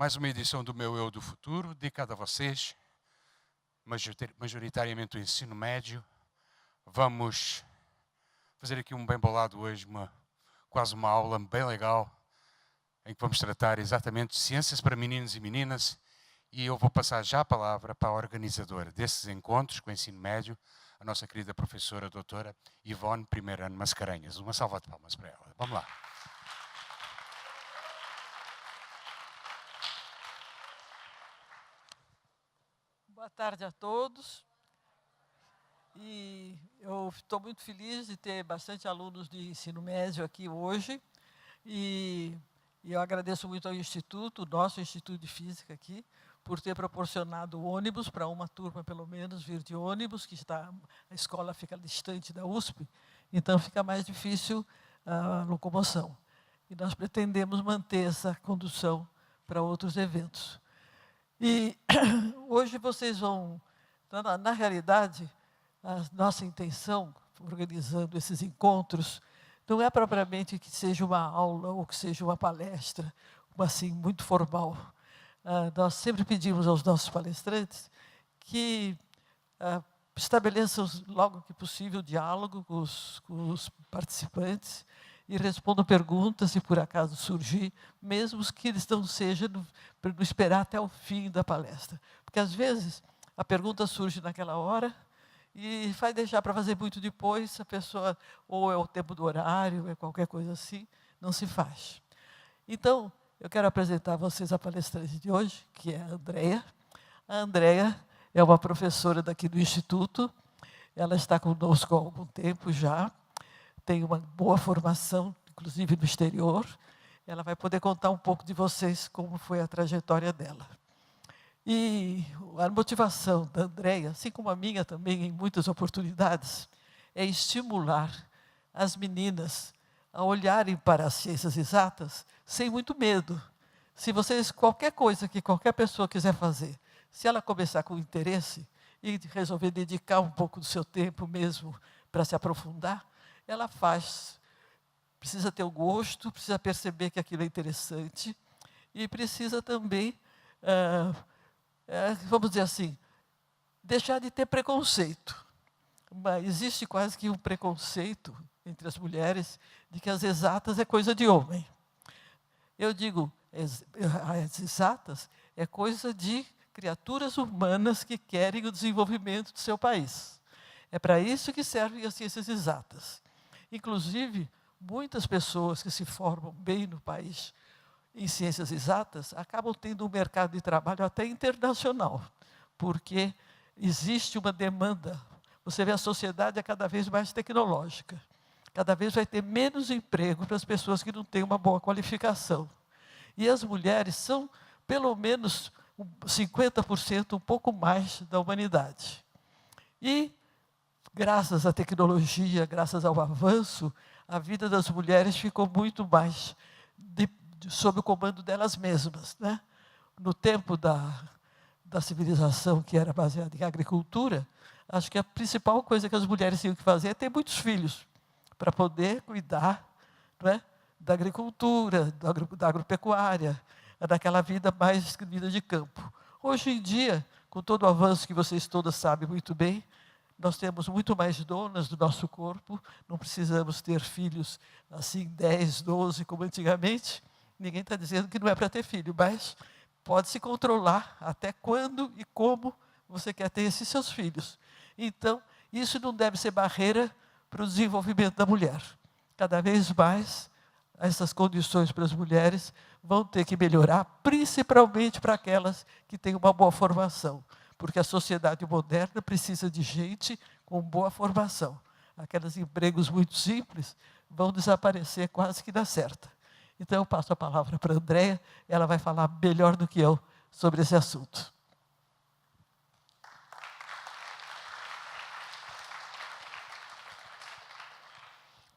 Mais uma edição do meu Eu do Futuro, dedicada a vocês, majoritariamente o ensino médio. Vamos fazer aqui um bem bolado hoje, quase uma aula bem legal, em que vamos tratar exatamente de ciências para meninos e meninas. E eu vou passar já a palavra para a organizadora desses encontros com o ensino médio, a nossa querida professora, doutora Ivone, primeiro ano Mascarenhas. Uma salva de palmas para ela. Vamos lá. Boa tarde a todos. E eu estou muito feliz de ter bastante alunos de ensino médio aqui hoje. E eu agradeço muito ao Instituto, o nosso Instituto de Física aqui, por ter proporcionado ônibus para uma turma, pelo menos, vir de ônibus, que a escola fica distante da USP, então fica mais difícil a locomoção. E nós pretendemos manter essa condução para outros eventos. E hoje vocês vão, na realidade, a nossa intenção, organizando esses encontros, não é propriamente que seja uma aula ou que seja uma palestra, assim, muito formal. Nós sempre pedimos aos nossos palestrantes que estabeleçam, logo que possível, diálogo com os participantes e respondam perguntas, se por acaso surgir, mesmo que eles não sejam para não esperar até o fim da palestra. Porque, às vezes, a pergunta surge naquela hora e vai deixar para fazer muito depois, a pessoa, ou é o tempo do horário, é qualquer coisa assim, não se faz. Então, eu quero apresentar a vocês a palestrante de hoje, que é a Andréia. A Andréia é uma professora daqui do Instituto, ela está conosco há algum tempo já, tem uma boa formação, inclusive no exterior. Ela vai poder contar um pouco de vocês como foi a trajetória dela. E a motivação da Andréia, assim como a minha também em muitas oportunidades, é estimular as meninas a olharem para as ciências exatas sem muito medo. Se vocês, qualquer coisa que qualquer pessoa quiser fazer, se ela começar com interesse e resolver dedicar um pouco do seu tempo mesmo para se aprofundar, ela faz. Precisa ter o gosto, precisa perceber que aquilo é interessante e precisa também, vamos dizer assim, deixar de ter preconceito. Mas existe quase que um preconceito entre as mulheres de que as exatas é coisa de homem. Eu digo, as exatas é coisa de criaturas humanas que querem o desenvolvimento do seu país. É para isso que servem as ciências exatas. Inclusive, muitas pessoas que se formam bem no país em ciências exatas acabam tendo um mercado de trabalho até internacional, porque existe uma demanda. Você vê, a sociedade é cada vez mais tecnológica. Cada vez vai ter menos emprego para as pessoas que não têm uma boa qualificação. E as mulheres são, pelo menos, 50%, um pouco mais da humanidade. E, graças à tecnologia, graças ao avanço, a vida das mulheres ficou muito mais sob o comando delas mesmas, né? No tempo da civilização, que era baseada em agricultura, acho que a principal coisa que as mulheres tinham que fazer é ter muitos filhos, para poder cuidar, não é, da agricultura, da agropecuária, daquela vida mais vida de campo. Hoje em dia, com todo o avanço que vocês todas sabem muito bem, nós temos muito mais donas do nosso corpo, não precisamos ter filhos assim, 10, 12, como antigamente. Ninguém está dizendo que não é para ter filho, mas pode se controlar até quando e como você quer ter esses seus filhos. Então, isso não deve ser barreira para o desenvolvimento da mulher. Cada vez mais, essas condições para as mulheres vão ter que melhorar, principalmente para aquelas que têm uma boa formação. Porque a sociedade moderna precisa de gente com boa formação. Aqueles empregos muito simples vão desaparecer quase que na certa. Então, eu passo a palavra para a Andréia, ela vai falar melhor do que eu sobre esse assunto.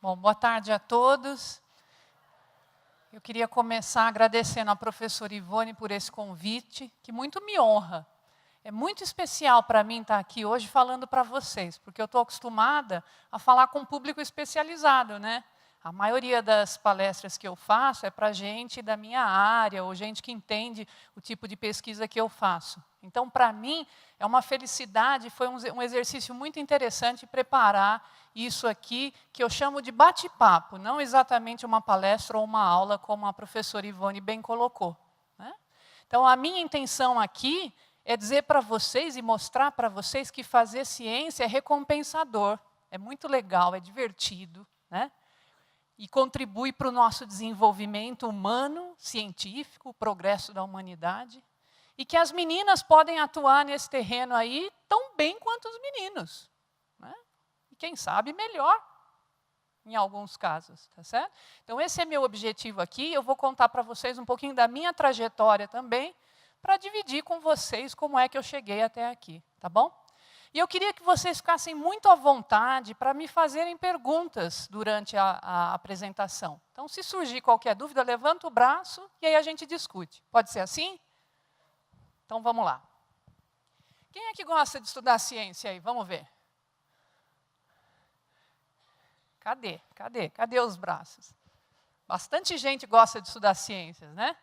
Bom, boa tarde a todos. Eu queria começar agradecendo à professora Ivone por esse convite, que muito me honra. É muito especial para mim estar aqui hoje falando para vocês, porque eu estou acostumada a falar com um público especializado, né? A maioria das palestras que eu faço é para gente da minha área, ou gente que entende o tipo de pesquisa que eu faço. Então, para mim, é uma felicidade, foi um exercício muito interessante preparar isso aqui, que eu chamo de bate-papo, não exatamente uma palestra ou uma aula, como a professora Ivone bem colocou, né? Então, a minha intenção aqui é dizer para vocês e mostrar para vocês que fazer ciência é recompensador, é muito legal, é divertido, né? E contribui para o nosso desenvolvimento humano, científico, o progresso da humanidade. E que as meninas podem atuar nesse terreno aí tão bem quanto os meninos, né? E quem sabe melhor, em alguns casos, tá certo? Então esse é meu objetivo aqui, eu vou contar para vocês um pouquinho da minha trajetória também, para dividir com vocês como é que eu cheguei até aqui, tá bom? E eu queria que vocês ficassem muito à vontade para me fazerem perguntas durante a apresentação. Então, se surgir qualquer dúvida, levanta o braço e aí a gente discute. Pode ser assim? Então, vamos lá. Quem é que gosta de estudar ciência aí? Vamos ver. Cadê os braços? Bastante gente gosta de estudar ciências, né?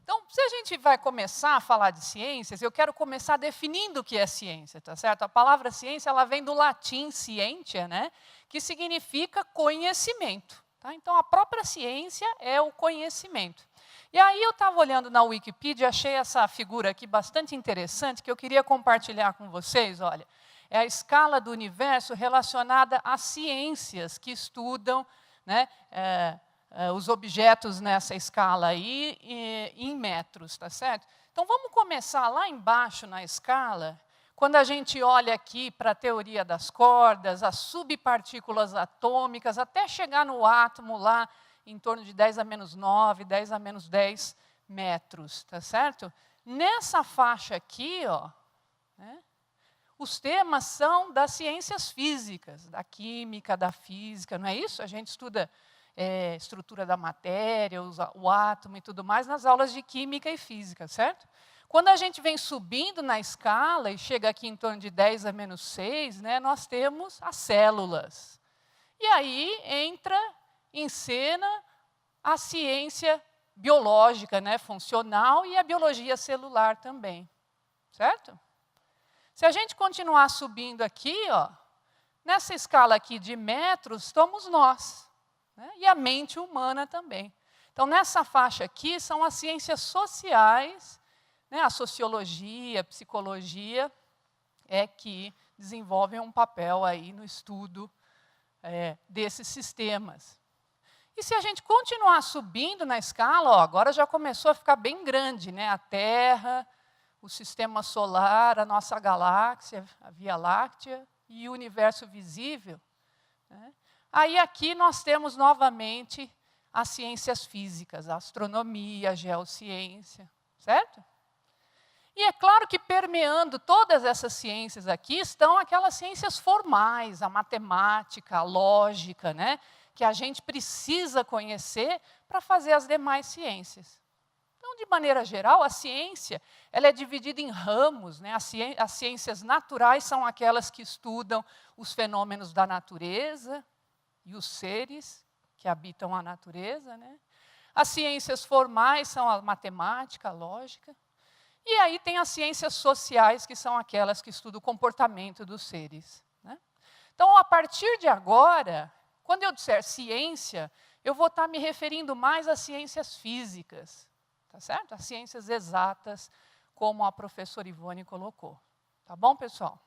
Então, se a gente vai começar a falar de ciências, eu quero começar definindo o que é ciência, tá certo? A palavra ciência, ela vem do latim scientia, né? Que significa conhecimento, tá? Então, a própria ciência é o conhecimento. E aí eu estava olhando na Wikipedia, achei essa figura aqui bastante interessante, que eu queria compartilhar com vocês, olha. É a escala do universo relacionada às ciências que estudam, né, os objetos nessa escala aí em metros, tá certo? Então, vamos começar lá embaixo na escala, quando a gente olha aqui para a teoria das cordas, as subpartículas atômicas, até chegar no átomo lá, em torno de 10 a menos 9, 10 a menos 10 metros, tá certo? Nessa faixa aqui, ó, né, os temas são das ciências físicas, da química, da física, não é isso? A gente estuda estrutura da matéria, o átomo e tudo mais nas aulas de química e física, certo? Quando a gente vem subindo na escala e chega aqui em torno de 10 a menos 6, né, nós temos as células. E aí entra em cena a ciência biológica, né, funcional, e a biologia celular também, certo? Se a gente continuar subindo aqui, ó, nessa escala aqui de metros, estamos nós, né, e a mente humana também. Então, nessa faixa aqui, são as ciências sociais, né, a sociologia, a psicologia, que desenvolvem um papel aí no estudo desses sistemas. E se a gente continuar subindo na escala, ó, agora já começou a ficar bem grande, né? A Terra, o Sistema Solar, a nossa galáxia, a Via Láctea e o universo visível, né? Aí aqui nós temos novamente as ciências físicas, a astronomia, a geociência, certo? E é claro que permeando todas essas ciências aqui estão aquelas ciências formais, a matemática, a lógica, né, que a gente precisa conhecer para fazer as demais ciências. Então, de maneira geral, a ciência ela é dividida em ramos, né? As ciências naturais são aquelas que estudam os fenômenos da natureza e os seres que habitam a natureza, né? As ciências formais são a matemática, a lógica. E aí tem as ciências sociais, que são aquelas que estudam o comportamento dos seres, né? Então, a partir de agora, quando eu disser ciência, eu vou estar me referindo mais às ciências físicas, tá certo? As ciências exatas, como a professora Ivone colocou. Tá bom, pessoal?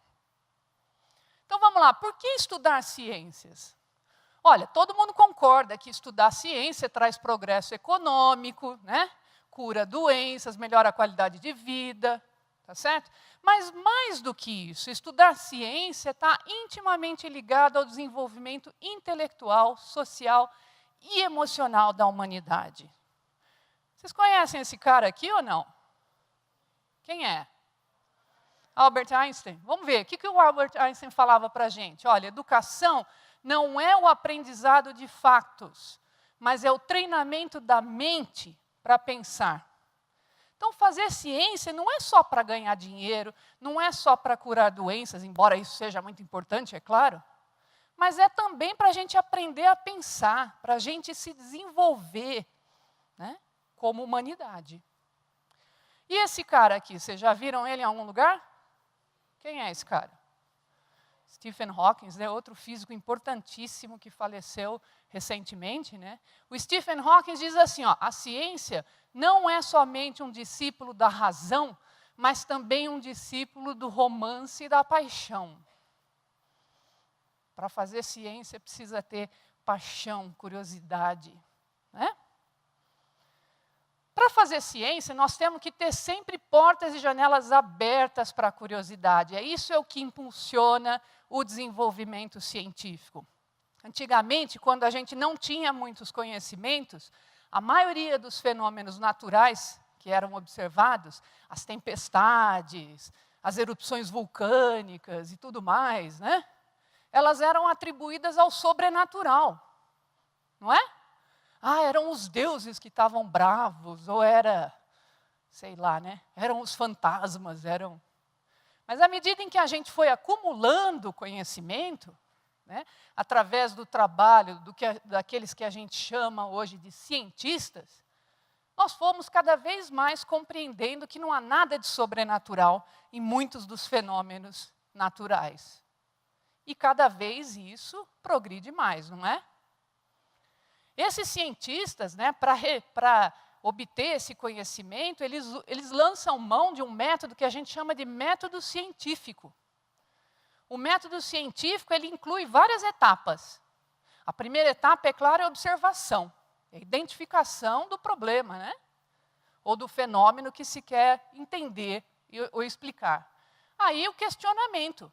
Então, vamos lá. Por que estudar ciências? Olha, todo mundo concorda que estudar ciência traz progresso econômico, né? Cura doenças, melhora a qualidade de vida, tá certo? Mas mais do que isso, estudar ciência está intimamente ligado ao desenvolvimento intelectual, social e emocional da humanidade. Vocês conhecem esse cara aqui ou não? Quem é? Albert Einstein. Vamos ver, o que o Albert Einstein falava para a gente? Olha, educação não é o aprendizado de fatos, mas é o treinamento da mente para pensar. Então, fazer ciência não é só para ganhar dinheiro, não é só para curar doenças, embora isso seja muito importante, é claro, mas é também para a gente aprender a pensar, para a gente se desenvolver, né, como humanidade. E esse cara aqui, vocês já viram ele em algum lugar? Quem é esse cara? Stephen Hawking, né, outro físico importantíssimo que faleceu recentemente. Né? O Stephen Hawking diz assim, ó, a ciência não é somente um discípulo da razão, mas também um discípulo do romance e da paixão. Para fazer ciência precisa ter paixão, curiosidade. Né? Para fazer ciência, nós temos que ter sempre portas e janelas abertas para a curiosidade. Isso é o que impulsiona o desenvolvimento científico. Antigamente, quando a gente não tinha muitos conhecimentos, a maioria dos fenômenos naturais que eram observados, as tempestades, as erupções vulcânicas e tudo mais, né? Elas eram atribuídas ao sobrenatural, não é? Eram os deuses que estavam bravos, ou era, sei lá, né? Eram os fantasmas, eram... Mas à medida em que a gente foi acumulando conhecimento, né, através do trabalho daqueles que a gente chama hoje de cientistas, nós fomos cada vez mais compreendendo que não há nada de sobrenatural em muitos dos fenômenos naturais. E cada vez isso progride mais, não é? Esses cientistas, né, para obter esse conhecimento, eles lançam mão de um método que a gente chama de método científico. O método científico, ele inclui várias etapas. A primeira etapa, é claro, é a observação, é a identificação do problema, né? Ou do fenômeno que se quer entender ou explicar. Aí o questionamento.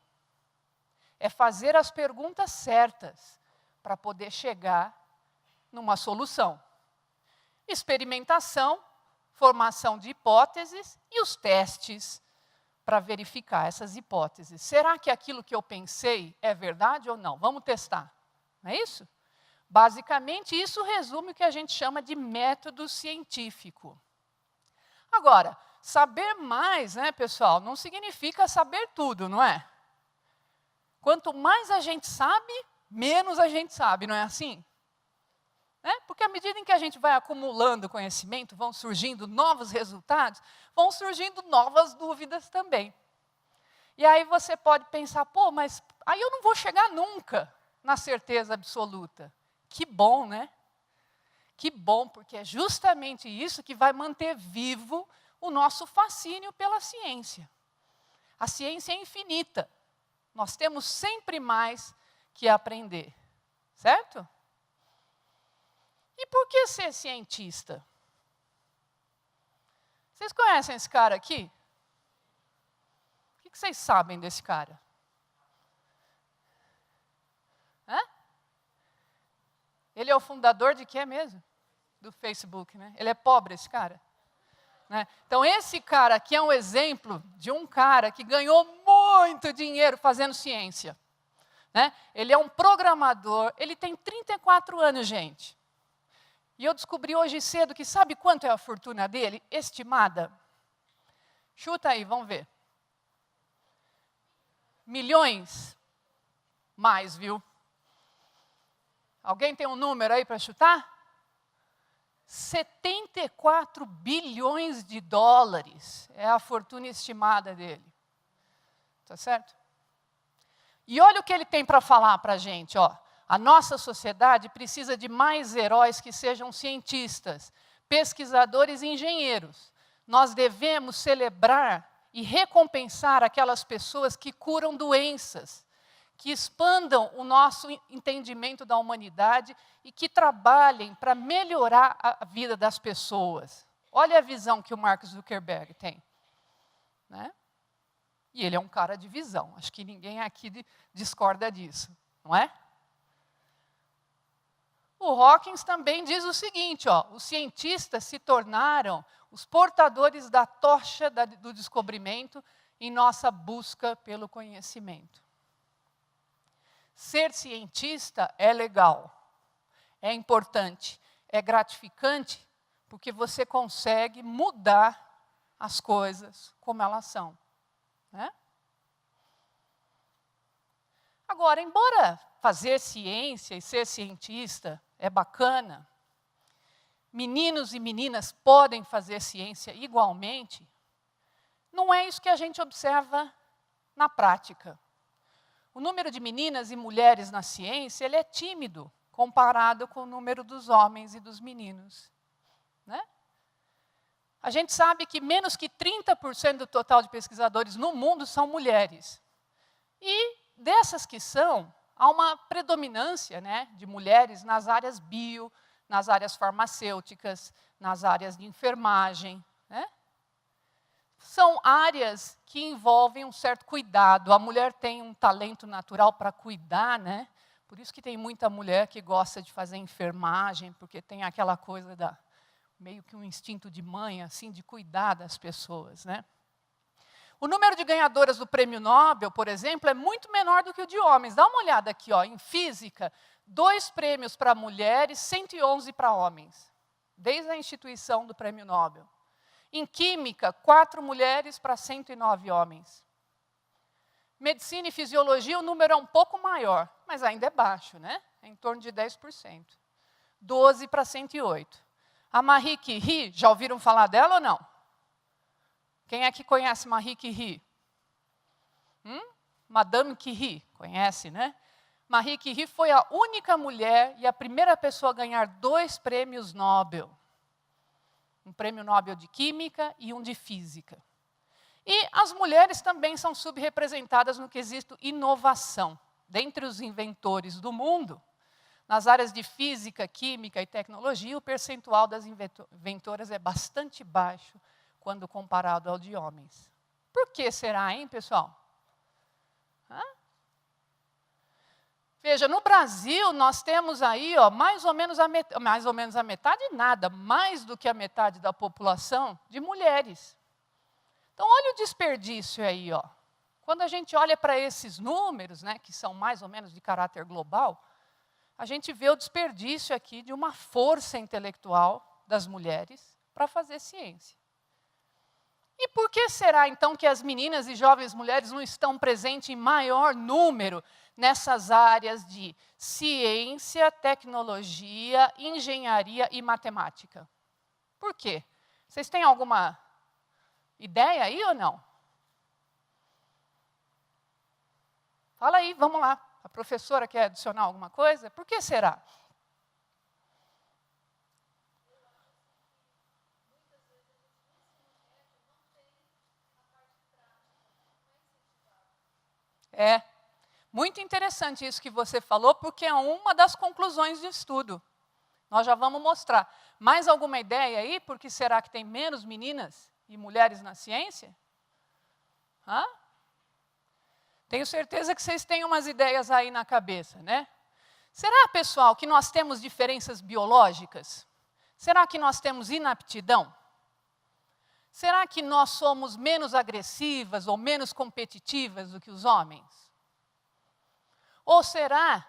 É fazer as perguntas certas para poder chegar numa solução. Experimentação, formação de hipóteses e os testes para verificar essas hipóteses. Será que aquilo que eu pensei é verdade ou não? Vamos testar. Não é isso? Basicamente, isso resume o que a gente chama de método científico. Agora, saber mais, né, pessoal, não significa saber tudo, não é? Quanto mais a gente sabe, menos a gente sabe, não é assim? Porque à medida em que a gente vai acumulando conhecimento, vão surgindo novos resultados, vão surgindo novas dúvidas também. E aí você pode pensar, pô, mas aí eu não vou chegar nunca na certeza absoluta. Que bom, né? Que bom, porque é justamente isso que vai manter vivo o nosso fascínio pela ciência. A ciência é infinita. Nós temos sempre mais que aprender, certo? E por que ser cientista? Vocês conhecem esse cara aqui? O que vocês sabem desse cara? Ele é o fundador de quê mesmo? Do Facebook, né? Ele é pobre, esse cara. Né? Então, esse cara aqui é um exemplo de um cara que ganhou muito dinheiro fazendo ciência. Né? Ele é um programador, ele tem 34 anos, gente. E eu descobri hoje cedo que sabe quanto é a fortuna dele, estimada? Chuta aí, vamos ver. Milhões? Mais, viu? Alguém tem um número aí para chutar? 74 bilhões de dólares é a fortuna estimada dele. Tá certo? E olha o que ele tem para falar para a gente, ó. A nossa sociedade precisa de mais heróis que sejam cientistas, pesquisadores e engenheiros. Nós devemos celebrar e recompensar aquelas pessoas que curam doenças, que expandam o nosso entendimento da humanidade e que trabalhem para melhorar a vida das pessoas. Olha a visão que o Mark Zuckerberg tem. Né? E ele é um cara de visão. Acho que ninguém aqui discorda disso, não é? O Hawkins também diz o seguinte, ó, os cientistas se tornaram os portadores da tocha do descobrimento em nossa busca pelo conhecimento. Ser cientista é legal, é importante, é gratificante, porque você consegue mudar as coisas como elas são. Né? Agora, embora fazer ciência e ser cientista é bacana, meninos e meninas podem fazer ciência igualmente, não é isso que a gente observa na prática. O número de meninas e mulheres na ciência ele é tímido comparado com o número dos homens e dos meninos. Né? A gente sabe que menos que 30% do total de pesquisadores no mundo são mulheres. E dessas que são, há uma predominância, né, de mulheres nas áreas bio, nas áreas farmacêuticas, nas áreas de enfermagem. Né? São áreas que envolvem um certo cuidado. A mulher tem um talento natural para cuidar, né? Por isso que tem muita mulher que gosta de fazer enfermagem, porque tem aquela coisa da meio que um instinto de mãe, assim, de cuidar das pessoas, né? O número de ganhadoras do Prêmio Nobel, por exemplo, é muito menor do que o de homens. Dá uma olhada aqui, ó, em física, 2 prêmios para mulheres, 111 para homens, desde a instituição do Prêmio Nobel. Em química, 4 mulheres para 109 homens. Medicina e fisiologia, o número é um pouco maior, mas ainda é baixo, né? É em torno de 10%. 12 para 108. A Marie Curie, já ouviram falar dela ou não? Quem é que conhece Marie Curie? Madame Curie, conhece, né? Marie Curie foi a única mulher e a primeira pessoa a ganhar 2 prêmios Nobel. Um prêmio Nobel de Química e um de Física. E as mulheres também são subrepresentadas no quesito inovação. Dentre os inventores do mundo, nas áreas de Física, Química e Tecnologia, o percentual das inventoras é bastante baixo quando comparado ao de homens. Por que será, hein, pessoal? Veja, no Brasil, nós temos aí ó, mais ou menos a metade, nada, mais do que a metade da população de mulheres. Então, olha o desperdício aí. Ó. Quando a gente olha para esses números, né, que são mais ou menos de caráter global, a gente vê o desperdício aqui de uma força intelectual das mulheres para fazer ciência. E por que será, então, que as meninas e jovens mulheres não estão presentes em maior número nessas áreas de ciência, tecnologia, engenharia e matemática? Por quê? Vocês têm alguma ideia aí ou não? Fala aí, vamos lá. A professora quer adicionar alguma coisa? Por que será? É muito interessante isso que você falou, porque é uma das conclusões do estudo. Nós já vamos mostrar. Mais alguma ideia aí? Por que será que tem menos meninas e mulheres na ciência? Tenho certeza que vocês têm umas ideias aí na cabeça, né? Será, pessoal, que nós temos diferenças biológicas? Será que nós temos inaptidão? Será que nós somos menos agressivas ou menos competitivas do que os homens? Ou será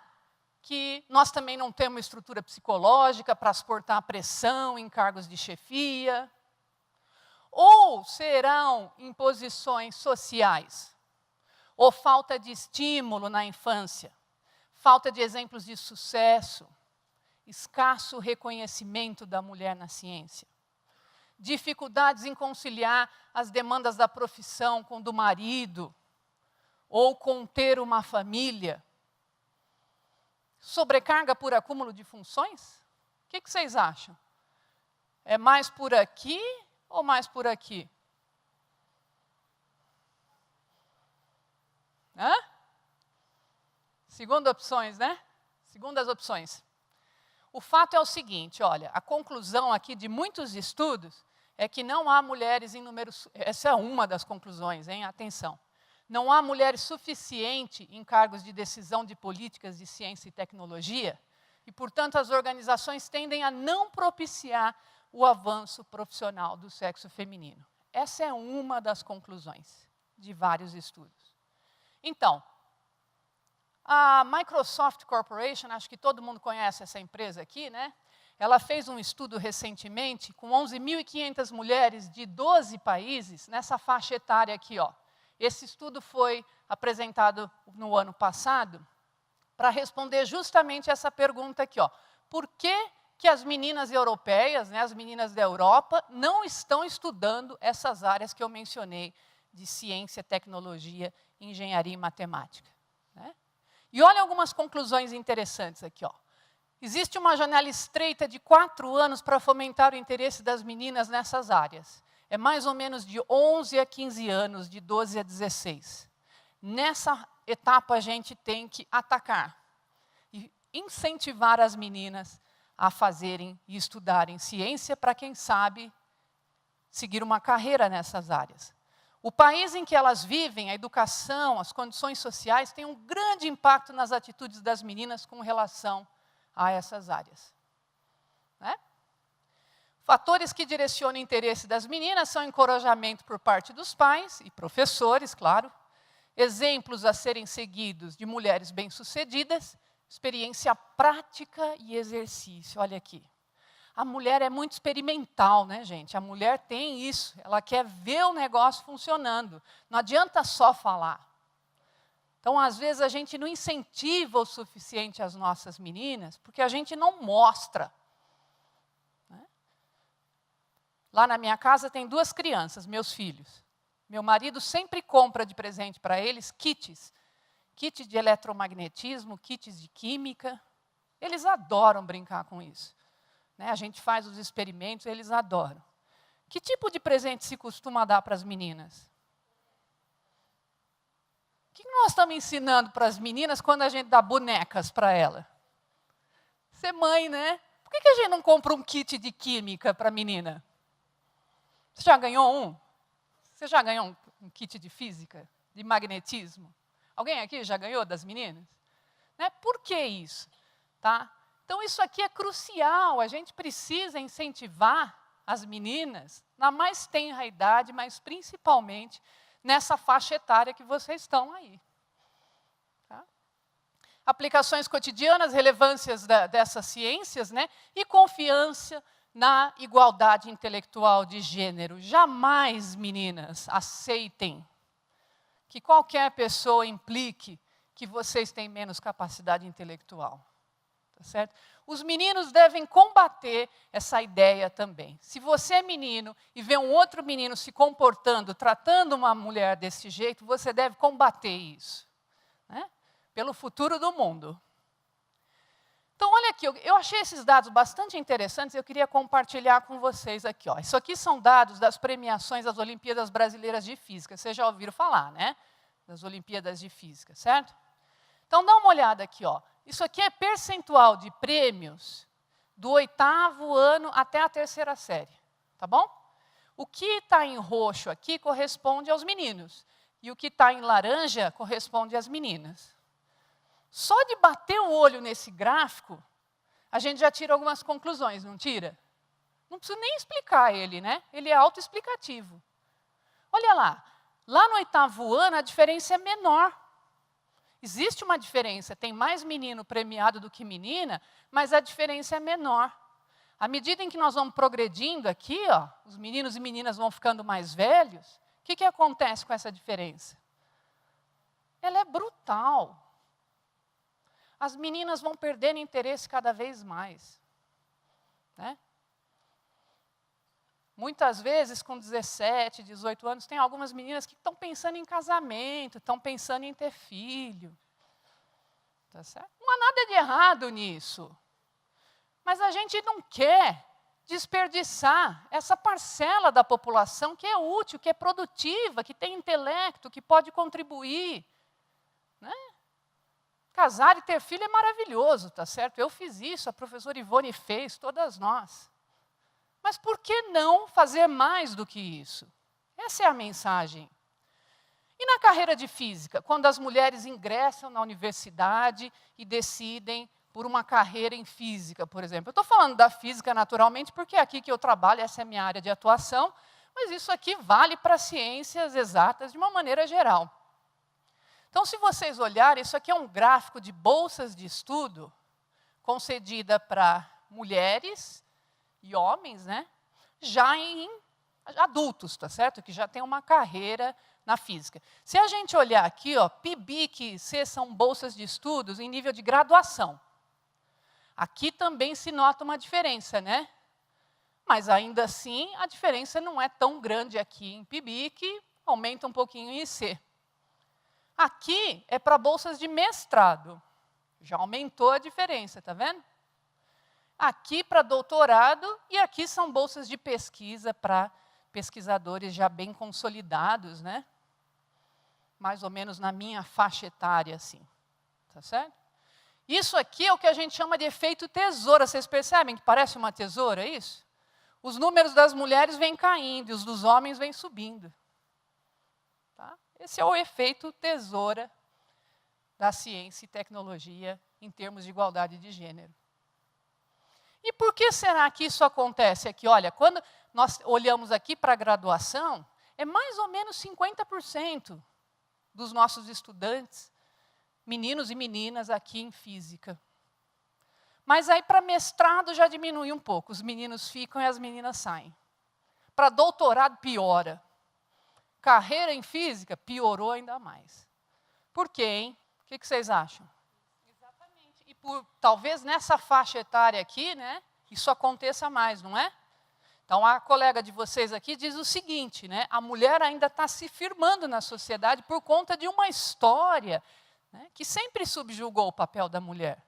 que nós também não temos estrutura psicológica para suportar pressão em cargos de chefia? Ou serão imposições sociais? Ou falta de estímulo na infância? Falta de exemplos de sucesso? Escasso reconhecimento da mulher na ciência? Dificuldades em conciliar as demandas da profissão com do marido, ou com ter uma família. Sobrecarga por acúmulo de funções? O que vocês acham? É mais por aqui ou mais por aqui? Segunda opções, né? Segundas opções. O fato é o seguinte, olha, a conclusão aqui de muitos estudos é que não há mulheres em números... Essa é uma das conclusões, hein? Atenção. Não há mulheres suficientes em cargos de decisão de políticas de ciência e tecnologia, e, portanto, as organizações tendem a não propiciar o avanço profissional do sexo feminino. Essa é uma das conclusões de vários estudos. Então, a Microsoft Corporation, acho que todo mundo conhece essa empresa aqui, né? Ela fez um estudo recentemente com 11.500 mulheres de 12 países nessa faixa etária aqui, ó. Esse estudo foi apresentado no ano passado para responder justamente essa pergunta aqui, ó. Por que as meninas europeias, né, as meninas da Europa, não estão estudando essas áreas que eu mencionei, de ciência, tecnologia, engenharia e matemática? Né? E olha algumas conclusões interessantes aqui, ó. Existe uma janela estreita de 4 anos para fomentar o interesse das meninas nessas áreas. É mais ou menos de 11 a 15 anos, de 12 a 16. Nessa etapa, a gente tem que atacar e incentivar as meninas a fazerem e estudarem ciência para, quem sabe, seguir uma carreira nessas áreas. O país em que elas vivem, a educação, as condições sociais, têm um grande impacto nas atitudes das meninas com relação a essas áreas. Né? Fatores que direcionam o interesse das meninas são encorajamento por parte dos pais e professores, claro, exemplos a serem seguidos de mulheres bem-sucedidas, experiência prática e exercício. Olha aqui. A mulher é muito experimental, né, gente? A mulher tem isso, ela quer ver o negócio funcionando. Não adianta só falar. Então, às vezes, a gente não incentiva o suficiente as nossas meninas, porque a gente não mostra. Né? Lá na minha casa tem 2 crianças, meus filhos. Meu marido sempre compra de presente para eles kits. Kits de eletromagnetismo, kits de química. Eles adoram brincar com isso. Né? A gente faz os experimentos, eles adoram. Que tipo de presente se costuma dar para as meninas? O que nós estamos ensinando para as meninas quando a gente dá bonecas para ela? Ser mãe, né? Por que a gente não compra um kit de química para a menina? Você já ganhou um? Você já ganhou um kit de física, de magnetismo? Alguém aqui já ganhou das meninas? Né? Por que isso? Tá? Então, isso aqui é crucial. A gente precisa incentivar as meninas na mais tenra idade, mas principalmente nessa faixa etária que vocês estão aí. Tá? Aplicações cotidianas, relevâncias dessas ciências, né? E confiança na igualdade intelectual de gênero. Jamais, meninas, aceitem que qualquer pessoa implique que vocês têm menos capacidade intelectual. Tá certo? Os meninos devem combater essa ideia também. Se você é menino e vê um outro menino se comportando, tratando uma mulher desse jeito, você deve combater isso. Né? Pelo futuro do mundo. Então, olha aqui, eu achei esses dados bastante interessantes e eu queria compartilhar com vocês aqui. Ó. Isso aqui são dados das premiações das Olimpíadas Brasileiras de Física. Vocês já ouviram falar, né? Das Olimpíadas de Física, certo? Então, dá uma olhada aqui. Ó. Isso aqui é percentual de prêmios do 8º ano até a 3ª série. Tá bom? O que está em roxo aqui corresponde aos meninos. E o que está em laranja corresponde às meninas. Só de bater o olho nesse gráfico, a gente já tira algumas conclusões, não tira? Não preciso nem explicar ele, né? Ele é autoexplicativo. Olha lá, lá no 8º ano a diferença é menor. Existe uma diferença, tem mais menino premiado do que menina, mas a diferença é menor. À medida em que nós vamos progredindo aqui, ó, os meninos e meninas vão ficando mais velhos, o que acontece com essa diferença? Ela é brutal. As meninas vão perdendo interesse cada vez mais. Né? Muitas vezes, com 17, 18 anos, tem algumas meninas que estão pensando em casamento, estão pensando em ter filho. Tá certo? Não há nada de errado nisso. Mas a gente não quer desperdiçar essa parcela da população que é útil, que é produtiva, que tem intelecto, que pode contribuir. Né? Casar e ter filho é maravilhoso, tá certo? Eu fiz isso, a professora Ivone fez, todas nós. Mas por que não fazer mais do que isso? Essa é a mensagem. E na carreira de física, quando as mulheres ingressam na universidade e decidem por uma carreira em física, por exemplo. Eu estou falando da física naturalmente porque é aqui que eu trabalho, essa é a minha área de atuação, mas isso aqui vale para ciências exatas de uma maneira geral. Então, se vocês olharem, isso aqui é um gráfico de bolsas de estudo concedida para mulheres e homens, né, já em adultos, tá certo? Que já têm uma carreira na física. Se a gente olhar aqui, ó, PIBIC e C são bolsas de estudos em nível de graduação. Aqui também se nota uma diferença, né? Mas ainda assim, a diferença não é tão grande aqui em PIBIC, aumenta um pouquinho em C. Aqui é para bolsas de mestrado. Já aumentou a diferença, tá vendo? Aqui para doutorado e aqui são bolsas de pesquisa para pesquisadores já bem consolidados, né? Mais ou menos na minha faixa etária, assim. Tá certo? Isso aqui é o que a gente chama de efeito tesoura. Vocês percebem que parece uma tesoura, é isso? Os números das mulheres vêm caindo e os dos homens vêm subindo. Tá? Esse é o efeito tesoura da ciência e tecnologia em termos de igualdade de gênero. E por que será que isso acontece aqui? Olha, quando nós olhamos aqui para a graduação, é mais ou menos 50% dos nossos estudantes, meninos e meninas aqui em física. Mas aí para mestrado já diminui um pouco, os meninos ficam e as meninas saem. Para doutorado piora. Carreira em física piorou ainda mais. Por quê, hein? O que vocês acham? Exatamente. E talvez nessa faixa etária aqui, né, isso aconteça mais, não é? Então, a colega de vocês aqui diz o seguinte, né, a mulher ainda está se firmando na sociedade por conta de uma história, né, que sempre subjugou o papel da mulher.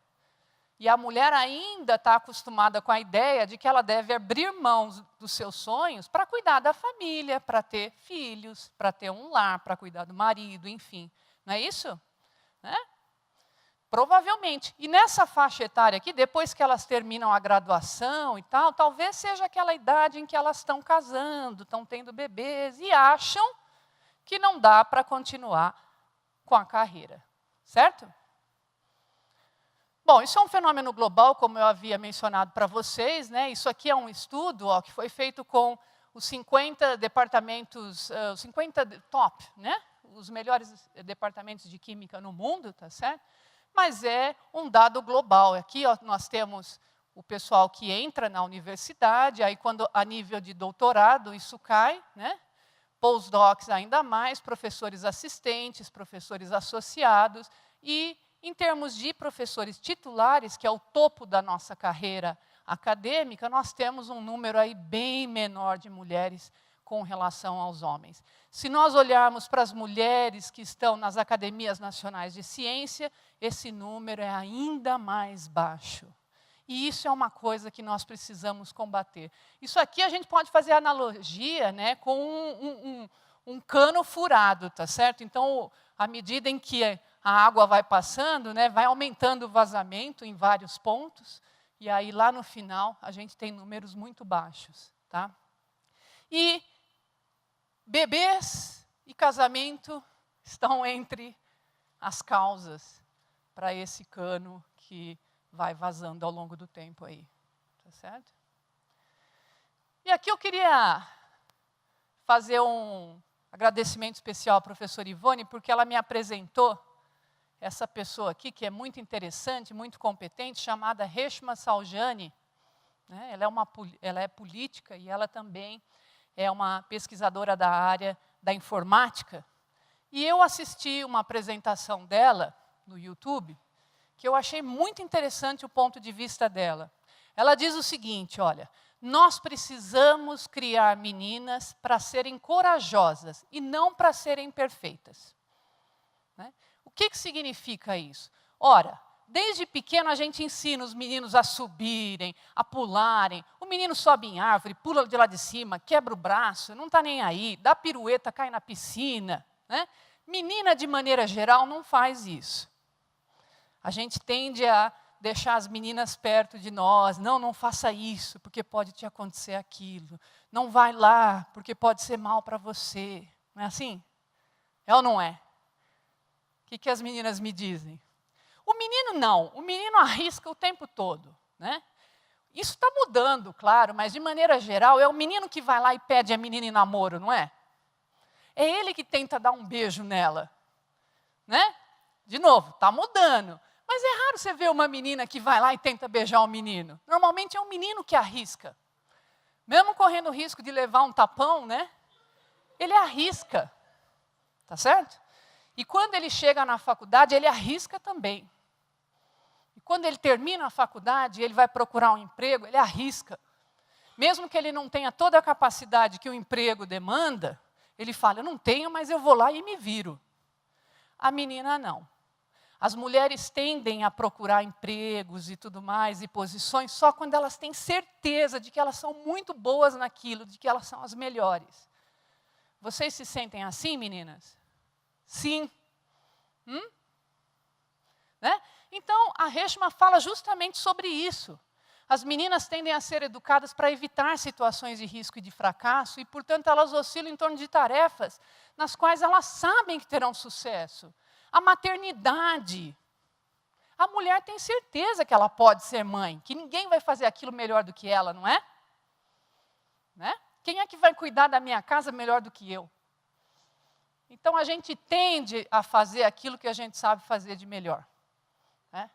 E a mulher ainda está acostumada com a ideia de que ela deve abrir mão dos seus sonhos para cuidar da família, para ter filhos, para ter um lar, para cuidar do marido, enfim. Não é isso? Né? Provavelmente. E nessa faixa etária aqui, depois que elas terminam a graduação e tal, talvez seja aquela idade em que elas estão casando, estão tendo bebês e acham que não dá para continuar com a carreira. Certo? Bom, isso é um fenômeno global, como eu havia mencionado para vocês, né? Isso aqui é um estudo, ó, que foi feito com os 50 departamentos, os 50 top, né? Os melhores departamentos de química no mundo, tá certo? Mas é um dado global. Aqui ó, nós temos o pessoal que entra na universidade, aí quando a nível de doutorado isso cai, né? Postdocs ainda mais, professores assistentes, professores associados e em termos de professores titulares, que é o topo da nossa carreira acadêmica, nós temos um número aí bem menor de mulheres com relação aos homens. Se nós olharmos para as mulheres que estão nas academias nacionais de ciência, esse número é ainda mais baixo. E isso é uma coisa que nós precisamos combater. Isso aqui a gente pode fazer analogia, né, com um cano furado, tá certo? Então, à medida em que a água vai passando, né, vai aumentando o vazamento em vários pontos, e aí lá no final a gente tem números muito baixos. Tá? E bebês e casamento estão entre as causas para esse cano que vai vazando ao longo do tempo aí. Tá certo? E aqui eu queria fazer um agradecimento especial à professora Ivone, porque ela me apresentou essa pessoa aqui, que é muito interessante, muito competente, chamada Reshma Saujani. Né? Ela é política e ela também é uma pesquisadora da área da informática. E eu assisti uma apresentação dela no YouTube, que eu achei muito interessante o ponto de vista dela. Ela diz o seguinte, olha, nós precisamos criar meninas para serem corajosas e não para serem perfeitas. Né? O que significa isso? Ora, desde pequeno a gente ensina os meninos a subirem, a pularem. O menino sobe em árvore, pula de lá de cima, quebra o braço, não está nem aí, dá pirueta, cai na piscina. Né? Menina, de maneira geral, não faz isso. A gente tende a deixar as meninas perto de nós. Não faça isso, porque pode te acontecer aquilo. Não vai lá, porque pode ser mal para você. Não é assim? É ou não é? O que as meninas me dizem? O menino não, o menino arrisca o tempo todo. Né? Isso está mudando, claro, mas de maneira geral é o menino que vai lá e pede a menina em namoro, não é? É ele que tenta dar um beijo nela. Né? De novo, está mudando. Mas é raro você ver uma menina que vai lá e tenta beijar um menino. Normalmente é um menino que arrisca. mesmo correndo o risco de levar um tapão, né? Ele arrisca, tá certo? E quando ele chega na faculdade, ele arrisca também. E quando ele termina a faculdade, ele vai procurar um emprego, ele arrisca. Mesmo que ele não tenha toda a capacidade que o emprego demanda, ele fala, eu não tenho, mas eu vou lá e me viro. A menina não. As mulheres tendem a procurar empregos e tudo mais, e posições, só quando elas têm certeza de que elas são muito boas naquilo, de que elas são as melhores. Vocês se sentem assim, meninas? Sim. Né? Então, a Reshma fala justamente sobre isso. As meninas tendem a ser educadas para evitar situações de risco e de fracasso, e, portanto, elas oscilam em torno de tarefas nas quais elas sabem que terão sucesso. A maternidade. A mulher tem certeza que ela pode ser mãe, que ninguém vai fazer aquilo melhor do que ela, não é? Né? Quem é que vai cuidar da minha casa melhor do que eu? Então, a gente tende a fazer aquilo que a gente sabe fazer de melhor. Né?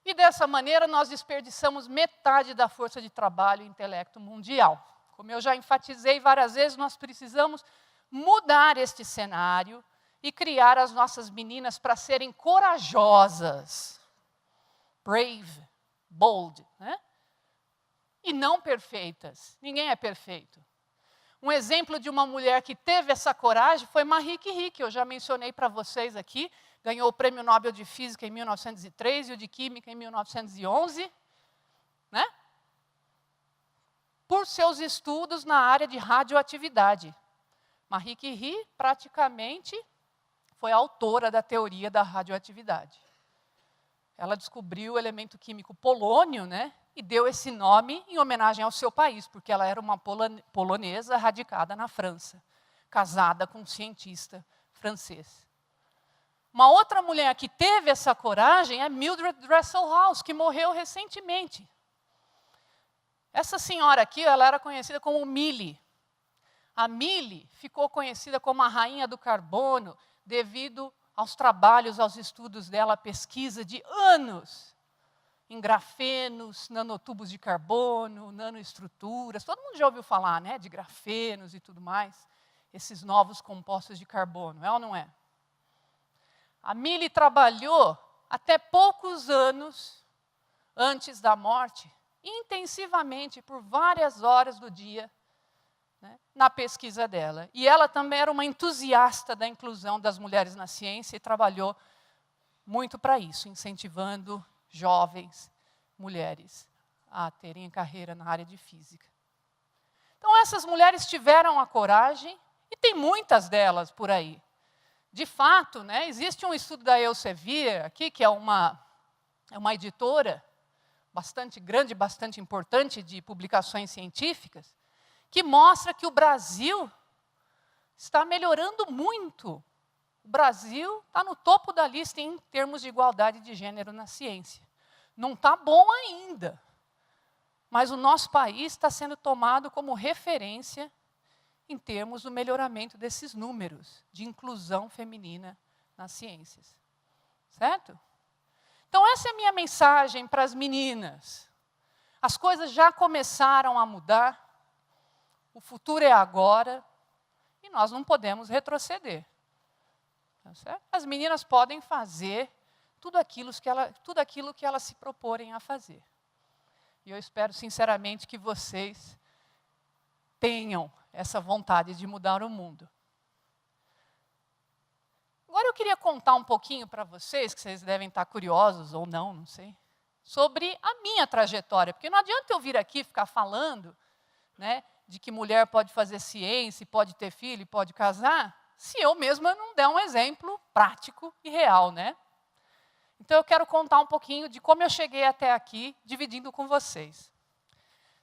E, dessa maneira, nós desperdiçamos metade da força de trabalho e intelecto mundial. Como eu já enfatizei várias vezes, nós precisamos mudar este cenário e criar as nossas meninas para serem corajosas, brave, bold, né? E não perfeitas. Ninguém é perfeito. Um exemplo de uma mulher que teve essa coragem foi Marie Curie, que eu já mencionei para vocês aqui, ganhou o Prêmio Nobel de Física em 1903 e o de Química em 1911, né? Por seus estudos na área de radioatividade. Marie Curie praticamente foi a autora da teoria da radioatividade. Ela descobriu o elemento químico polônio, né? E deu esse nome em homenagem ao seu país, porque ela era uma polonesa radicada na França, casada com um cientista francês. Uma outra mulher que teve essa coragem é Mildred Dresselhaus, que morreu recentemente. Essa senhora aqui, ela era conhecida como Millie. A Millie ficou conhecida como a rainha do carbono devido aos trabalhos, aos estudos dela, a pesquisa de anos em grafenos, nanotubos de carbono, nanoestruturas. Todo mundo já ouviu falar, né, de grafenos e tudo mais, esses novos compostos de carbono, é ou não é? A Millie trabalhou até poucos anos antes da morte, intensivamente, por várias horas do dia, né, na pesquisa dela. E ela também era uma entusiasta da inclusão das mulheres na ciência e trabalhou muito para isso, incentivando jovens mulheres a terem carreira na área de física. Então, essas mulheres tiveram a coragem, e tem muitas delas por aí. De fato, né, existe um estudo da Elsevier aqui, que é uma editora bastante grande, bastante importante de publicações científicas, que mostra que o Brasil está melhorando muito. O Brasil está no topo da lista em termos de igualdade de gênero na ciência. Não está bom ainda, mas o nosso país está sendo tomado como referência em termos do melhoramento desses números de inclusão feminina nas ciências. Certo? Então, essa é a minha mensagem para as meninas. As coisas já começaram a mudar, o futuro é agora, e nós não podemos retroceder. Tá certo? As meninas podem fazer tudo aquilo que elas se proporem a fazer. E eu espero, sinceramente, que vocês tenham essa vontade de mudar o mundo. Agora eu queria contar um pouquinho para vocês, que vocês devem estar curiosos ou não, não sei, sobre a minha trajetória. Porque não adianta eu vir aqui ficar falando, né, de que mulher pode fazer ciência, pode ter filho, pode casar, se eu mesma não der um exemplo prático e real, né? Então, eu quero contar um pouquinho de como eu cheguei até aqui, dividindo com vocês.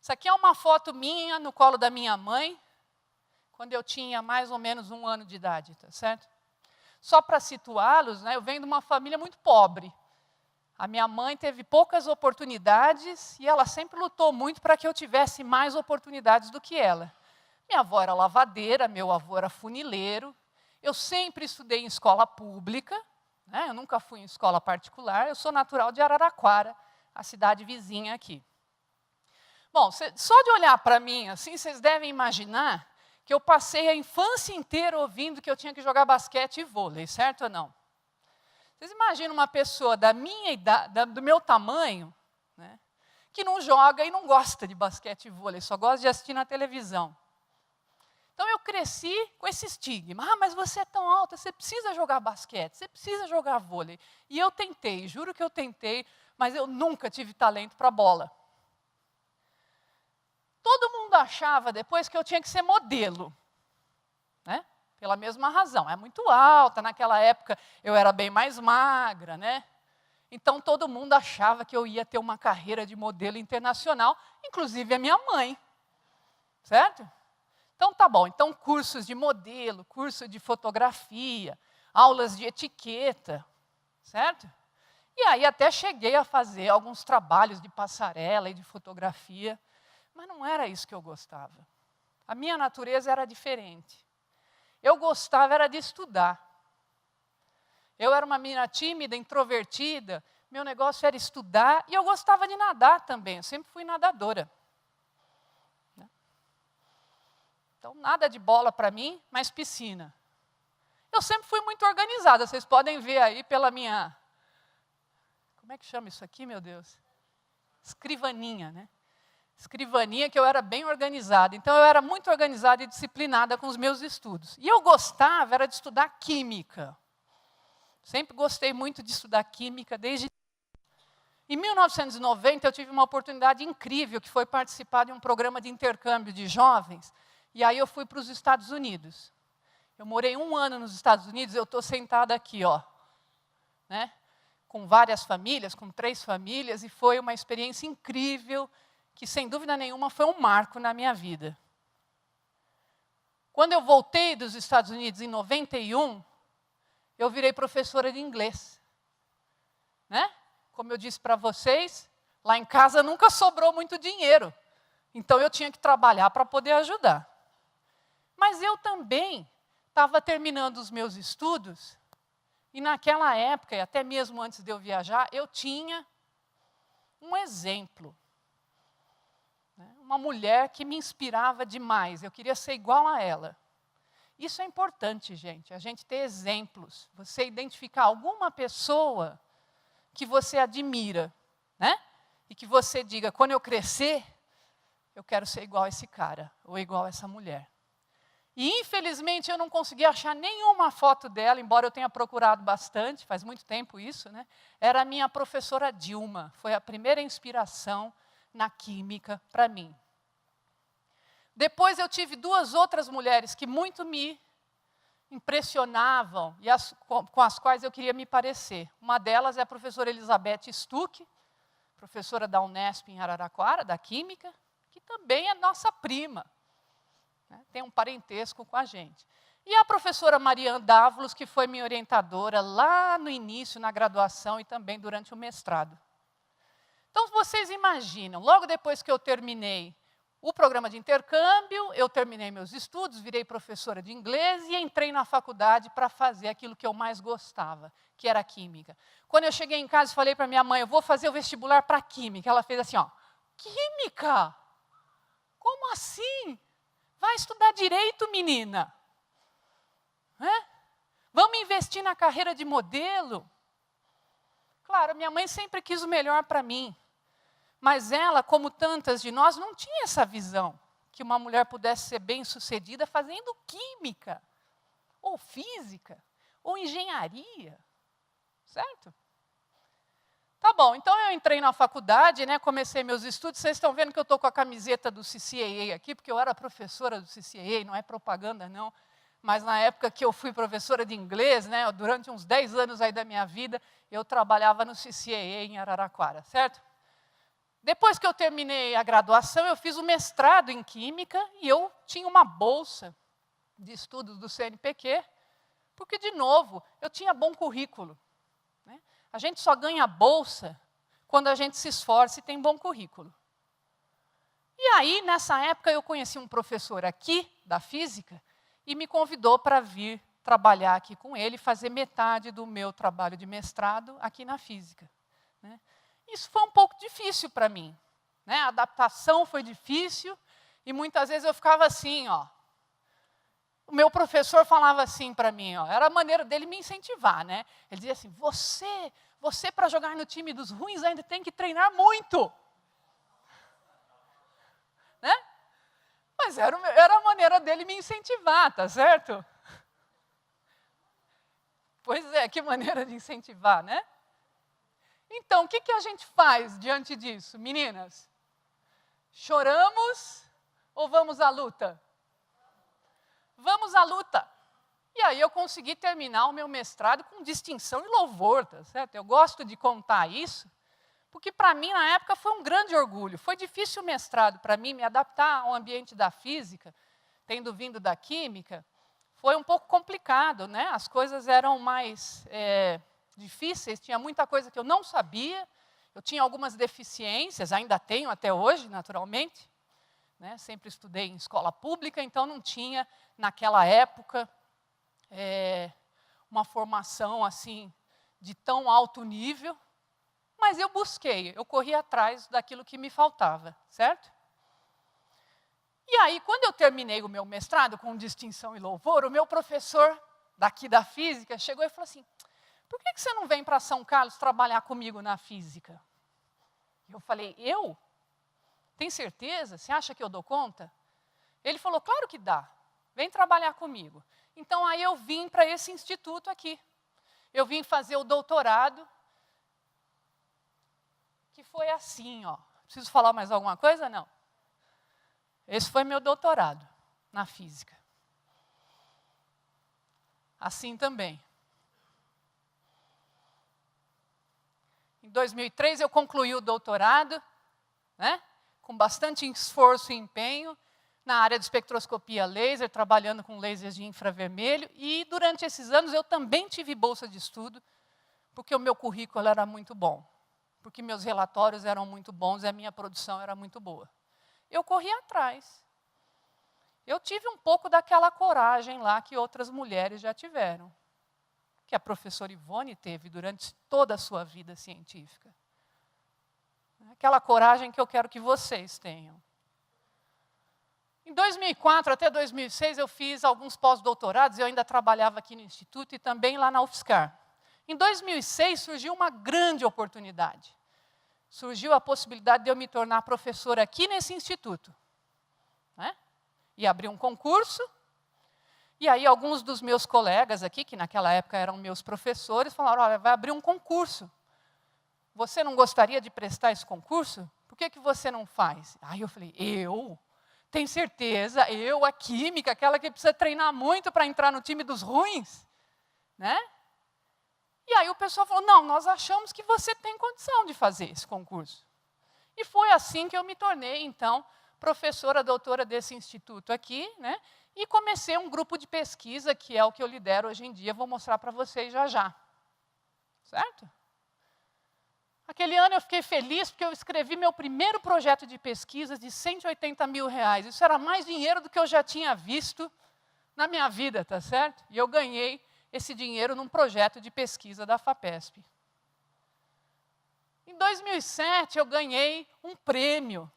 Isso aqui é uma foto minha no colo da minha mãe, quando eu tinha mais ou menos 1 ano de idade, tá certo? Só para situá-los, né, eu venho de uma família muito pobre. A minha mãe teve poucas oportunidades e ela sempre lutou muito para que eu tivesse mais oportunidades do que ela. Minha avó era lavadeira, meu avô era funileiro. Eu sempre estudei em escola pública, né? Eu nunca fui em escola particular. Eu sou natural de Araraquara, a cidade vizinha aqui. Bom, só de olhar para mim, assim, vocês devem imaginar que eu passei a infância inteira ouvindo que eu tinha que jogar basquete e vôlei, certo ou não? Vocês imaginam uma pessoa da minha idade, do meu tamanho, né, que não joga e não gosta de basquete e vôlei, só gosta de assistir na televisão. Então eu cresci com esse estigma. Ah, mas você é tão alta, você precisa jogar basquete, você precisa jogar vôlei. E eu tentei, juro que eu tentei, mas eu nunca tive talento para bola. Todo mundo achava depois que eu tinha que ser modelo, né? Pela mesma razão. É muito alta, naquela época eu era bem mais magra, né? Então todo mundo achava que eu ia ter uma carreira de modelo internacional, inclusive a minha mãe, certo? Então tá bom, então cursos de modelo, curso de fotografia, aulas de etiqueta, certo? E aí até cheguei a fazer alguns trabalhos de passarela e de fotografia, mas não era isso que eu gostava. A minha natureza era diferente. Eu gostava era de estudar. Eu era uma menina tímida, introvertida, meu negócio era estudar e eu gostava de nadar também, eu sempre fui nadadora. Então, nada de bola para mim, mas piscina. Eu sempre fui muito organizada, vocês podem ver aí pela minha... Como é que chama isso aqui, meu Deus? Escrivaninha, né? Escrivaninha, que eu era bem organizada. Então, eu era muito organizada e disciplinada com os meus estudos. E eu gostava era de estudar química. Sempre gostei muito de estudar química, desde... Em 1990, eu tive uma oportunidade incrível, que foi participar de um programa de intercâmbio de jovens, e aí eu fui para os Estados Unidos. Eu morei 1 ano nos Estados Unidos, eu estou sentada aqui, ó, né? Com várias famílias, com 3 famílias, e foi uma experiência incrível, que sem dúvida nenhuma foi um marco na minha vida. Quando eu voltei dos Estados Unidos em 91, eu virei professora de inglês. Né? Como eu disse para vocês, lá em casa nunca sobrou muito dinheiro. Então eu tinha que trabalhar para poder ajudar. Mas eu também estava terminando os meus estudos, e naquela época, e até mesmo antes de eu viajar, eu tinha um exemplo. Uma mulher que me inspirava demais, eu queria ser igual a ela. Isso é importante, gente, a gente ter exemplos. Você identificar alguma pessoa que você admira, né? E que você diga, quando eu crescer, eu quero ser igual a esse cara, ou igual a essa mulher. E, infelizmente, eu não consegui achar nenhuma foto dela, embora eu tenha procurado bastante, faz muito tempo isso, né? Era a minha professora Dilma, foi a primeira inspiração na química para mim. Depois eu tive 2 outras mulheres que muito me impressionavam e com as quais eu queria me parecer. Uma delas é a professora Elizabeth Stuck, professora da Unesp em Araraquara, da Química, que também é nossa prima, né? Tem um parentesco com a gente. E a professora Mariana Dávalos, que foi minha orientadora lá no início, na graduação e também durante o mestrado. Então, vocês imaginam, logo depois que eu terminei o programa de intercâmbio, eu terminei meus estudos, virei professora de inglês e entrei na faculdade para fazer aquilo que eu mais gostava, que era a química. Quando eu cheguei em casa e falei para minha mãe, eu vou fazer o vestibular para química, ela fez assim, ó, química? Como assim? Vai estudar direito, menina. Vamos investir na carreira de modelo? Claro, minha mãe sempre quis o melhor para mim. Mas ela, como tantas de nós, não tinha essa visão que uma mulher pudesse ser bem-sucedida fazendo química, ou física, ou engenharia, certo? Tá bom, então eu entrei na faculdade, né, comecei meus estudos, vocês estão vendo que eu estou com a camiseta do CCAA aqui, porque eu era professora do CCAA, não é propaganda não, mas na época que eu fui professora de inglês, né, durante uns 10 anos aí da minha vida, eu trabalhava no CCAA em Araraquara, certo? Depois que eu terminei a graduação, eu fiz o mestrado em Química e eu tinha uma bolsa de estudos do CNPq, porque, de novo, eu tinha bom currículo. Né? A gente só ganha bolsa quando a gente se esforça e tem bom currículo. E aí, nessa época, eu conheci um professor aqui, da física, e me convidou para vir trabalhar aqui com ele, fazer metade do meu trabalho de mestrado aqui na física. Né? Isso foi um pouco difícil para mim, né? A adaptação foi difícil e muitas vezes eu ficava assim, ó. O meu professor falava assim para mim, ó, era a maneira dele me incentivar, né? Ele dizia assim, você para jogar no time dos ruins ainda tem que treinar muito. Né? Mas era a maneira dele me incentivar, tá certo? Pois é, que maneira de incentivar, né? Então, o que a gente faz diante disso, meninas? Choramos ou vamos à luta? Vamos à luta. E aí eu consegui terminar o meu mestrado com distinção e louvor, tá certo? Eu gosto de contar isso, porque para mim, na época, foi um grande orgulho. Foi difícil o mestrado para mim, me adaptar ao ambiente da física, tendo vindo da química, foi um pouco complicado, né? As coisas eram mais difíceis, tinha muita coisa que eu não sabia, eu tinha algumas deficiências, ainda tenho até hoje, naturalmente, né? Sempre estudei em escola pública, então não tinha, naquela época, uma formação assim de tão alto nível, mas eu busquei, eu corri atrás daquilo que me faltava, certo? E aí, quando eu terminei o meu mestrado com distinção e louvor, o meu professor daqui da física chegou e falou assim, por que você não vem para São Carlos trabalhar comigo na física? Eu falei, eu? Tem certeza? Você acha que eu dou conta? Ele falou, claro que dá, vem trabalhar comigo. Então, aí eu vim para esse instituto aqui. Eu vim fazer o doutorado, que foi assim, ó. Preciso falar mais alguma coisa? Não. Esse foi meu doutorado na física. Assim também. Em 2003, eu concluí o doutorado, né, com bastante esforço e empenho, na área de espectroscopia laser, trabalhando com lasers de infravermelho. E, durante esses anos, eu também tive bolsa de estudo, porque o meu currículo era muito bom, porque meus relatórios eram muito bons e a minha produção era muito boa. Eu corri atrás. Eu tive um pouco daquela coragem lá que outras mulheres já tiveram, que a professora Ivone teve durante toda a sua vida científica. Aquela coragem que eu quero que vocês tenham. Em 2004 até 2006, eu fiz alguns pós-doutorados, eu ainda trabalhava aqui no Instituto e também lá na UFSCar. Em 2006, surgiu uma grande oportunidade. Surgiu a possibilidade de eu me tornar professora aqui nesse instituto. Né? E abrir um concurso. E aí, alguns dos meus colegas aqui, que naquela época eram meus professores, falaram, olha, vai abrir um concurso. Você não gostaria de prestar esse concurso? Por que você não faz? Aí eu falei, eu? Tem certeza? Eu, a química, aquela que precisa treinar muito para entrar no time dos ruins? Né? E aí o pessoal falou, não, nós achamos que você tem condição de fazer esse concurso. E foi assim que eu me tornei, então, professora doutora desse instituto aqui, né? E comecei um grupo de pesquisa, que é o que eu lidero hoje em dia, vou mostrar para vocês já já. Certo? Aquele ano eu fiquei feliz porque eu escrevi meu primeiro projeto de pesquisa de R$180 mil. Isso era mais dinheiro do que eu já tinha visto na minha vida, tá certo? E eu ganhei esse dinheiro num projeto de pesquisa da FAPESP. Em 2007, eu ganhei um prêmio,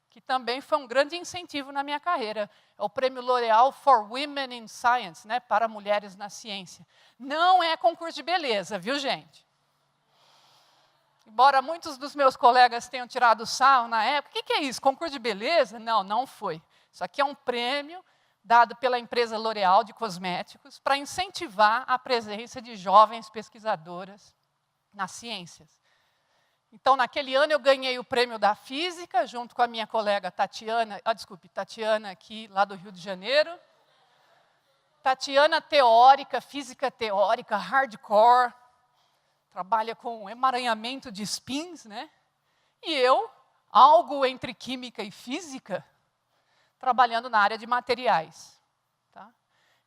que também foi um grande incentivo na minha carreira. É o Prêmio L'Oréal for Women in Science, né, para mulheres na ciência. Não é concurso de beleza, viu, gente? Embora muitos dos meus colegas tenham tirado sarro na época, o que é isso, concurso de beleza? Não, não foi. Isso aqui é um prêmio dado pela empresa L'Oréal de cosméticos para incentivar a presença de jovens pesquisadoras nas ciências. Então, naquele ano, eu ganhei o prêmio da física, junto com a minha colega Tatiana, Tatiana aqui, lá do Rio de Janeiro. Tatiana teórica, física teórica, hardcore, trabalha com emaranhamento de spins, né? E eu, algo entre química e física, trabalhando na área de materiais. Tá?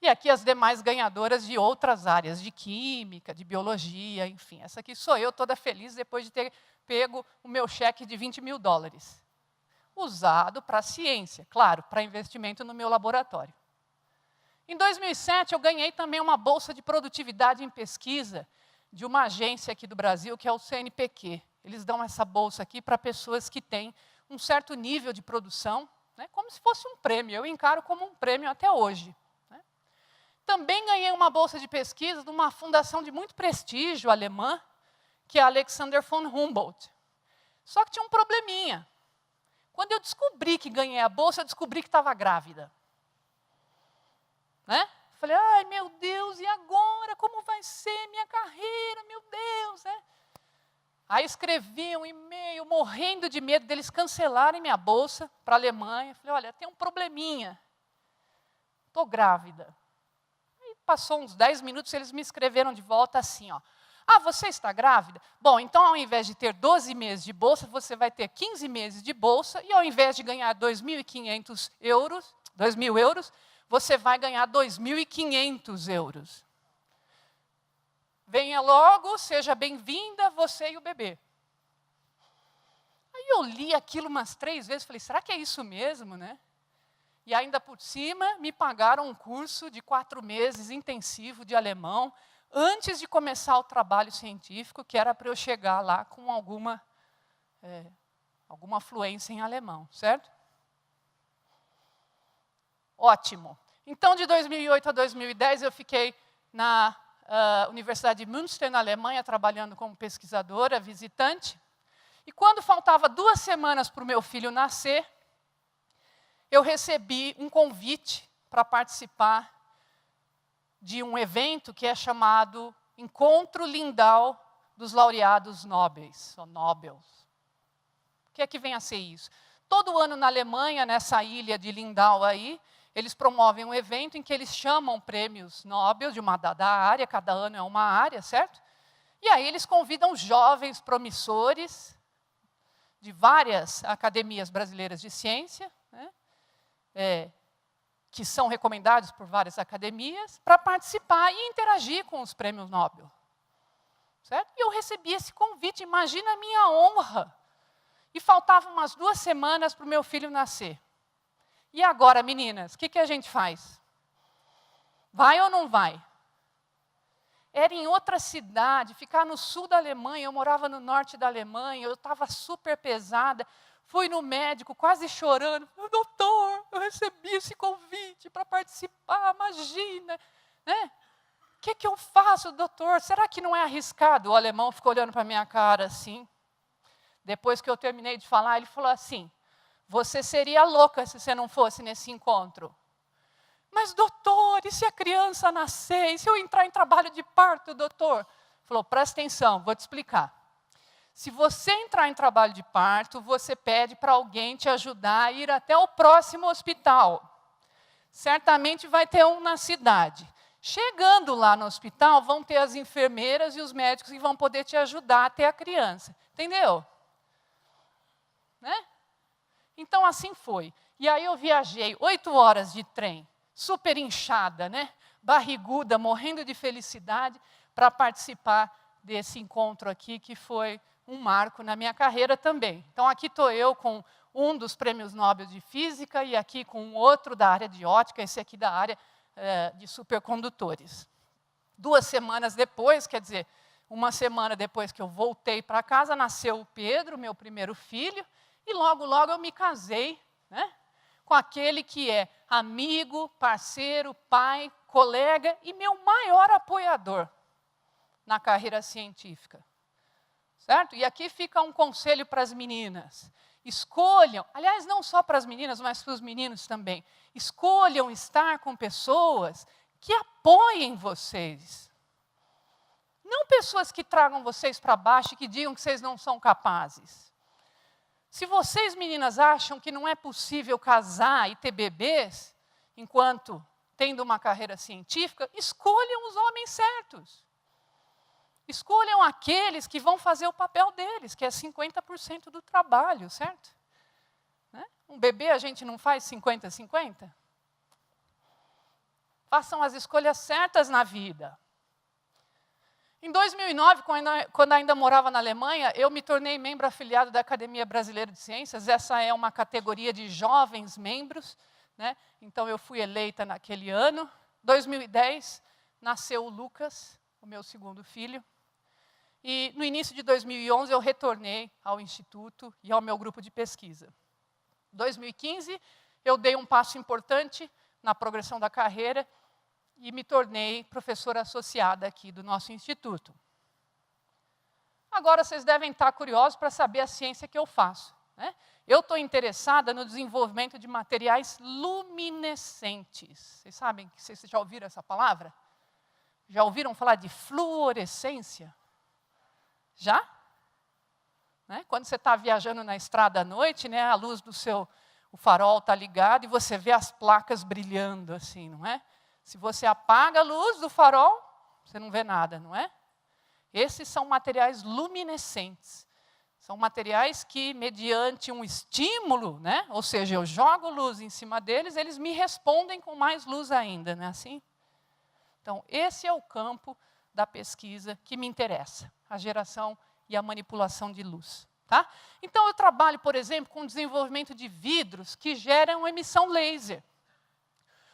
E aqui as demais ganhadoras de outras áreas, de química, de biologia, enfim. Essa aqui sou eu, toda feliz, depois de ter pego o meu cheque de $20 mil. Usado para ciência, claro, para investimento no meu laboratório. Em 2007, eu ganhei também uma bolsa de produtividade em pesquisa de uma agência aqui do Brasil, que é o CNPq. Eles dão essa bolsa aqui para pessoas que têm um certo nível de produção, né, como se fosse um prêmio. Eu encaro como um prêmio até hoje. Né. Também ganhei uma bolsa de pesquisa de uma fundação de muito prestígio alemã, que é a Alexander von Humboldt. Só que tinha um probleminha. Quando eu descobri que ganhei a bolsa, eu descobri que estava grávida. Né? Falei, ai, meu Deus, e agora? Como vai ser minha carreira? Meu Deus, né? Aí escrevi um e-mail, morrendo de medo deles cancelarem minha bolsa para a Alemanha. Falei, olha, tem um probleminha. Estou grávida. Aí passou uns 10 minutos, eles me escreveram de volta assim, ó. Ah, você está grávida? Bom, então ao invés de ter 12 meses de bolsa, você vai ter 15 meses de bolsa, e ao invés de ganhar 2.500 euros, 2.000 euros, você vai ganhar 2.500 euros. Venha logo, seja bem-vinda, você e o bebê. Aí eu li aquilo umas 3 vezes, falei, será que é isso mesmo, né? E ainda por cima, me pagaram um curso de 4 meses intensivo de alemão, antes de começar o trabalho científico, que era para eu chegar lá com alguma fluência em alemão, certo? Ótimo. Então, de 2008 a 2010, eu fiquei na Universidade de Münster, na Alemanha, trabalhando como pesquisadora, visitante. E quando faltava 2 semanas para o meu filho nascer, eu recebi um convite para participar de um evento que é chamado Encontro Lindau dos Laureados Nobels, ou Nobels. O que é que vem a ser isso? Todo ano na Alemanha, nessa ilha de Lindau aí, eles promovem um evento em que eles chamam prêmios Nobel de uma dada área, cada ano é uma área, certo? E aí eles convidam jovens promissores de várias academias brasileiras de ciência, né? Que são recomendados por várias academias, para participar e interagir com os prêmios Nobel. Certo? E eu recebi esse convite, imagina a minha honra. E faltavam umas 2 semanas para o meu filho nascer. E agora, meninas, o que a gente faz? Vai ou não vai? Era em outra cidade, ficar no sul da Alemanha, eu morava no norte da Alemanha, eu estava super pesada. Fui no médico, quase chorando. Doutor, eu recebi esse convite para participar, imagina. Né? O que eu faço, doutor? Será que não é arriscado? O alemão ficou olhando para a minha cara assim. Depois que eu terminei de falar, ele falou assim, você seria louca se você não fosse nesse encontro. Mas, doutor, e se a criança nascer? E se eu entrar em trabalho de parto, doutor? Falou, presta atenção, vou te explicar. Se você entrar em trabalho de parto, você pede para alguém te ajudar a ir até o próximo hospital. Certamente vai ter um na cidade. Chegando lá no hospital, vão ter as enfermeiras e os médicos que vão poder te ajudar a ter a criança. Entendeu? Né? Então, assim foi. E aí eu viajei 8 horas de trem, super inchada, né? Barriguda, morrendo de felicidade, para participar desse encontro aqui, que foi um marco na minha carreira também. Então, aqui estou eu com um dos prêmios Nobel de Física e aqui com outro da área de ótica, esse aqui da área de supercondutores. 2 semanas depois, quer dizer, 1 semana depois que eu voltei para casa, nasceu o Pedro, meu primeiro filho, e logo, logo eu me casei, né, com aquele que é amigo, parceiro, pai, colega e meu maior apoiador na carreira científica. Certo? E aqui fica um conselho para as meninas. Escolham, aliás, não só para as meninas, mas para os meninos também. Escolham estar com pessoas que apoiem vocês. Não pessoas que tragam vocês para baixo e que digam que vocês não são capazes. Se vocês, meninas, acham que não é possível casar e ter bebês, enquanto tendo uma carreira científica, escolham os homens certos. Escolham aqueles que vão fazer o papel deles, que é 50% do trabalho, certo? Né? Um bebê a gente não faz 50-50? Façam as escolhas certas na vida. Em 2009, quando ainda morava na Alemanha, eu me tornei membro afiliado da Academia Brasileira de Ciências. Essa é uma categoria de jovens membros, né? Então eu fui eleita naquele ano. 2010, nasceu o Lucas, o meu segundo filho. E no início de 2011 eu retornei ao Instituto e ao meu grupo de pesquisa. Em 2015 eu dei um passo importante na progressão da carreira e me tornei professora associada aqui do nosso Instituto. Agora vocês devem estar curiosos para saber a ciência que eu faço, né? Eu estou interessada no desenvolvimento de materiais luminescentes. Vocês sabem, vocês já ouviram essa palavra? Já ouviram falar de fluorescência? Já? Né? Quando você está viajando na estrada à noite, né, a luz do o farol está ligado e você vê as placas brilhando assim, não é? Se você apaga a luz do farol, você não vê nada, não é? Esses são materiais luminescentes. São materiais que, mediante um estímulo, né, ou seja, eu jogo luz em cima deles, eles me respondem com mais luz ainda, não é assim? Então, esse é o campo da pesquisa que me interessa, a geração e a manipulação de luz. Tá? Então, eu trabalho, por exemplo, com o desenvolvimento de vidros que geram emissão laser.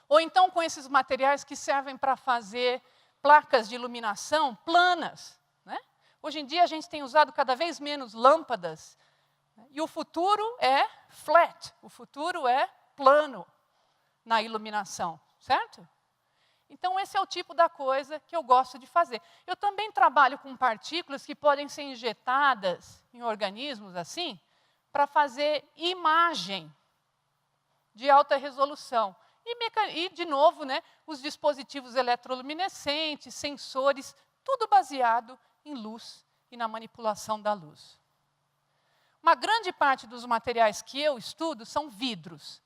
Ou então com esses materiais que servem para fazer placas de iluminação planas. Né? Hoje em dia, a gente tem usado cada vez menos lâmpadas. Né? E o futuro é flat, o futuro é plano na iluminação, certo? Então, esse é o tipo da coisa que eu gosto de fazer. Eu também trabalho com partículas que podem ser injetadas em organismos assim, para fazer imagem de alta resolução. E de novo, né, os dispositivos eletroluminescentes, sensores, tudo baseado em luz e na manipulação da luz. Uma grande parte dos materiais que eu estudo são vidros.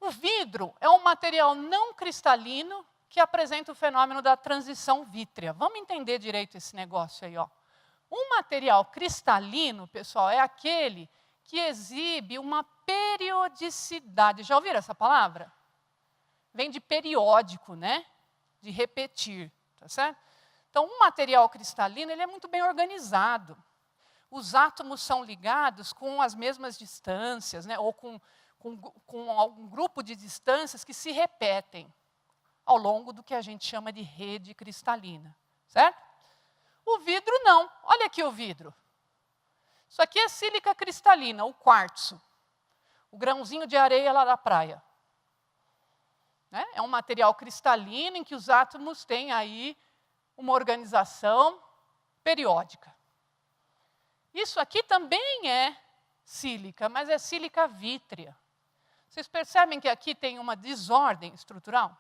O vidro é um material não cristalino que apresenta o fenômeno da transição vítrea. Vamos entender direito esse negócio aí, ó. Um material cristalino, pessoal, é aquele que exibe uma periodicidade. Já ouviram essa palavra? Vem de periódico, né? De repetir, tá certo? Então, um material cristalino, ele é muito bem organizado. Os átomos são ligados com as mesmas distâncias, né? Ou com algum grupo de distâncias que se repetem ao longo do que a gente chama de rede cristalina, certo? O vidro não. Olha aqui o vidro. Isso aqui é sílica cristalina, o quartzo, o grãozinho de areia lá da praia. Né? É um material cristalino em que os átomos têm aí uma organização periódica. Isso aqui também é sílica, mas é sílica vítrea. Vocês percebem que aqui tem uma desordem estrutural?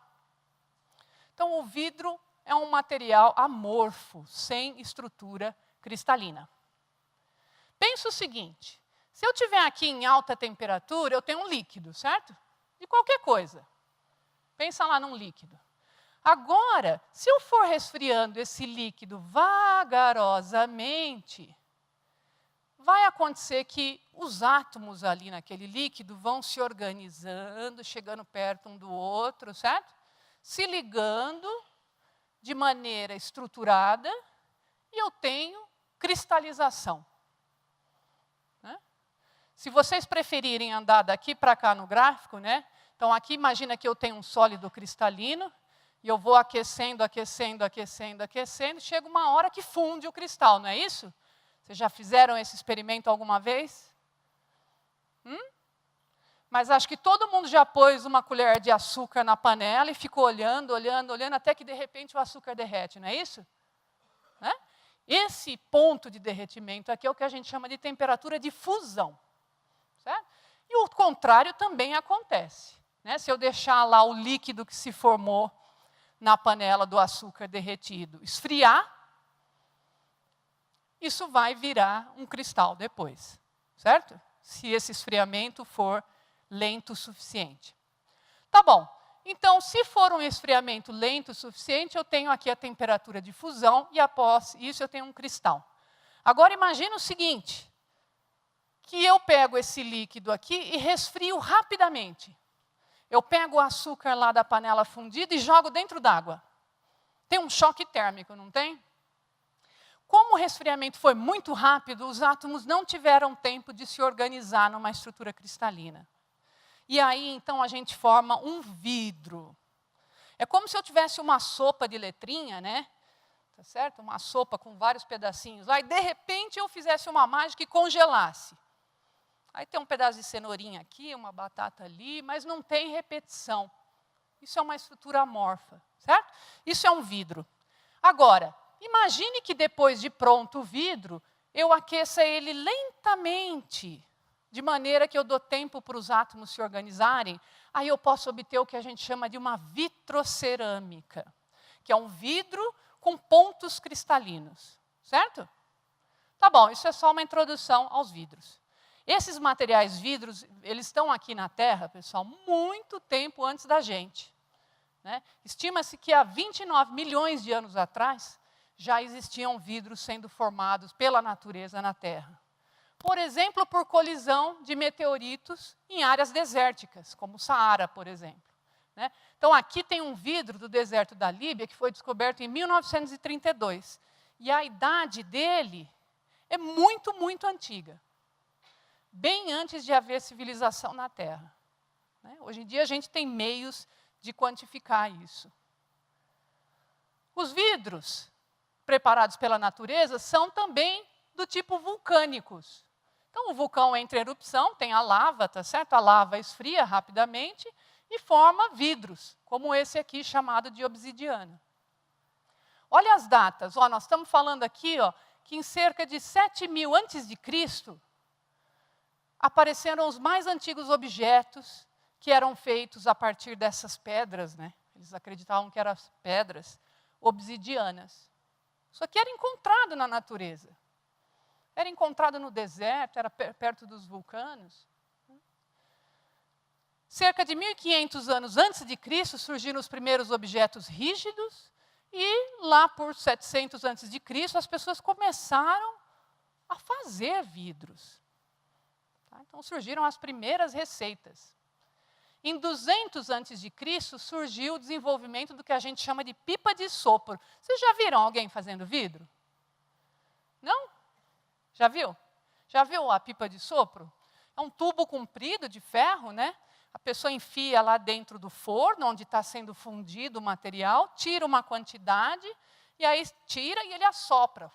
Então, o vidro é um material amorfo, sem estrutura cristalina. Pensa o seguinte, se eu estiver aqui em alta temperatura, eu tenho um líquido, certo? De qualquer coisa. Pensa lá num líquido. Agora, se eu for resfriando esse líquido vagarosamente, vai acontecer que os átomos ali naquele líquido vão se organizando, chegando perto um do outro, certo? Se ligando de maneira estruturada e eu tenho cristalização. Né? Se vocês preferirem andar daqui para cá no gráfico, né? Então aqui imagina que eu tenho um sólido cristalino e eu vou aquecendo, aquecendo, aquecendo, aquecendo, chega uma hora que funde o cristal, não é isso? Vocês já fizeram esse experimento alguma vez? Mas acho que todo mundo já pôs uma colher de açúcar na panela e ficou olhando, olhando, olhando, até que de repente o açúcar derrete, não é isso? Né? Esse ponto de derretimento aqui é o que a gente chama de temperatura de fusão. Certo? E o contrário também acontece. Né? Se eu deixar lá o líquido que se formou na panela do açúcar derretido esfriar, isso vai virar um cristal depois, certo? Se esse esfriamento for lento o suficiente. Tá bom, então se for um esfriamento lento o suficiente, eu tenho aqui a temperatura de fusão e após isso eu tenho um cristal. Agora imagina o seguinte, que eu pego esse líquido aqui e resfrio rapidamente. Eu pego o açúcar lá da panela fundida e jogo dentro d'água. Tem um choque térmico, não tem? Como o resfriamento foi muito rápido, os átomos não tiveram tempo de se organizar numa estrutura cristalina. E aí, então, a gente forma um vidro. É como se eu tivesse uma sopa de letrinha, né? tá certo? Uma sopa com vários pedacinhos lá, e de repente eu fizesse uma mágica e congelasse. Aí tem um pedaço de cenourinha aqui, uma batata ali, mas não tem repetição. Isso é uma estrutura amorfa, certo? Isso é um vidro. Agora, imagine que depois de pronto o vidro, eu aqueça ele lentamente, de maneira que eu dou tempo para os átomos se organizarem, aí eu posso obter o que a gente chama de uma vitrocerâmica, que é um vidro com pontos cristalinos, certo? Tá bom, isso é só uma introdução aos vidros. Esses materiais vidros, eles estão aqui na Terra, pessoal, muito tempo antes da gente, né? Estima-se que há 29 milhões de anos atrás, já existiam vidros sendo formados pela natureza na Terra. Por exemplo, por colisão de meteoritos em áreas desérticas, como o Saara, por exemplo, né? Então, aqui tem um vidro do deserto da Líbia que foi descoberto em 1932. E a idade dele é muito, muito antiga. Bem antes de haver civilização na Terra, né? Hoje em dia a gente tem meios de quantificar isso. Os vidros preparados pela natureza são também do tipo vulcânicos. Então o vulcão entra em erupção, tem a lava, tá certo? A lava esfria rapidamente e forma vidros, como esse aqui chamado de obsidiana. Olha as datas, nós estamos falando aqui que em cerca de 7.000 antes de Cristo, apareceram os mais antigos objetos que eram feitos a partir dessas pedras, né? Eles acreditavam que eram pedras obsidianas. Isso aqui era encontrado na natureza. Era encontrado no deserto, era perto dos vulcanos. Cerca de 1.500 anos antes de Cristo surgiram os primeiros objetos rígidos e lá por 700 antes de Cristo as pessoas começaram a fazer vidros. Então surgiram as primeiras receitas. Em 200 a.C. surgiu o desenvolvimento do que a gente chama de pipa de sopro. Vocês já viram alguém fazendo vidro? Não? Já viu? Já viu a pipa de sopro? É um tubo comprido de ferro, né? A pessoa enfia lá dentro do forno, onde está sendo fundido o material, tira uma quantidade, e aí tira e ele assopra.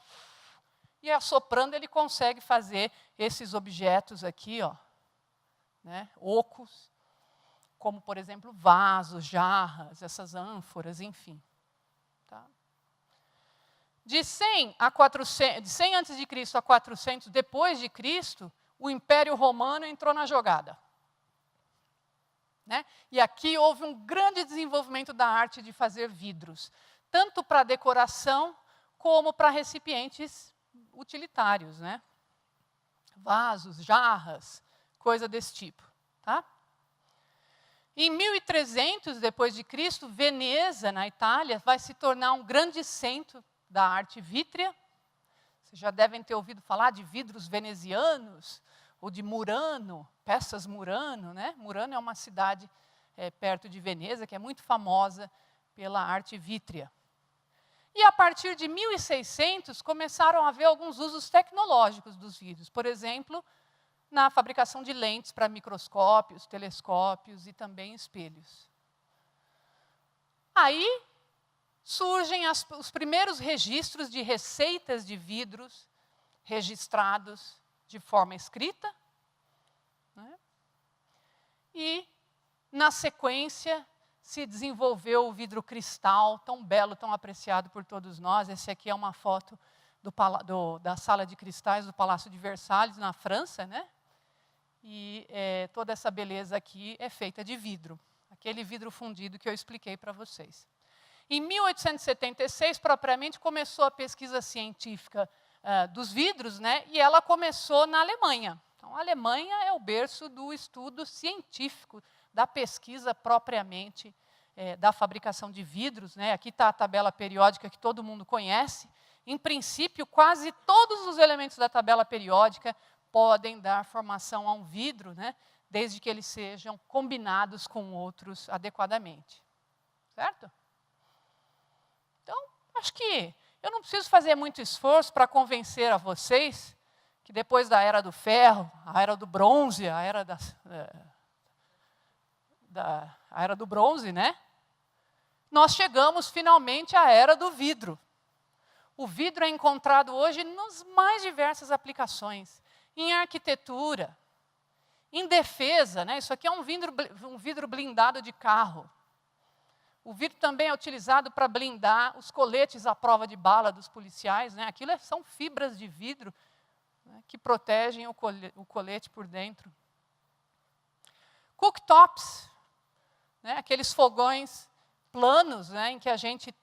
E assoprando ele consegue fazer esses objetos aqui, né, ocos, como, por exemplo, vasos, jarras, essas ânforas, enfim. Tá? De 100 a.C. a 400 depois de Cristo, o Império Romano entrou na jogada. Né? E aqui houve um grande desenvolvimento da arte de fazer vidros, tanto para decoração como para recipientes utilitários, né? Vasos, jarras, coisa desse tipo. Tá? Em 1300 depois de Cristo, Veneza, na Itália, vai se tornar um grande centro da arte vítrea. Vocês já devem ter ouvido falar de vidros venezianos, ou de Murano, peças Murano, né? Murano é uma cidade perto de Veneza, que é muito famosa pela arte vítrea. E a partir de 1600, começaram a haver alguns usos tecnológicos dos vidros. Por exemplo, na fabricação de lentes para microscópios, telescópios e também espelhos. Aí surgem os primeiros registros de receitas de vidros registrados de forma escrita, né? E, na sequência, se desenvolveu o vidro cristal, tão belo, tão apreciado por todos nós. Esse aqui é uma foto da sala de cristais do Palácio de Versalhes, na França, né? E toda essa beleza aqui é feita de vidro, aquele vidro fundido que eu expliquei para vocês. Em 1876, propriamente, começou a pesquisa científica dos vidros, né? E ela começou na Alemanha. Então, a Alemanha é o berço do estudo científico, da pesquisa propriamente da fabricação de vidros, né? Aqui está a tabela periódica que todo mundo conhece. Em princípio, quase todos os elementos da tabela periódica podem dar formação a um vidro, né? Desde que eles sejam combinados com outros adequadamente. Certo? Então, acho que eu não preciso fazer muito esforço para convencer a vocês que depois da Era do Ferro, a Era do Bronze, a Era do Bronze, né? Nós chegamos finalmente à Era do Vidro. O vidro é encontrado hoje nas mais diversas aplicações. Em arquitetura, em defesa, né? Isso aqui é um vidro blindado de carro. O vidro também é utilizado para blindar os coletes à prova de bala dos policiais, né? Aquilo são fibras de vidro, né, que protegem o colete por dentro. Cooktops, né, aqueles fogões planos, né, em que a gente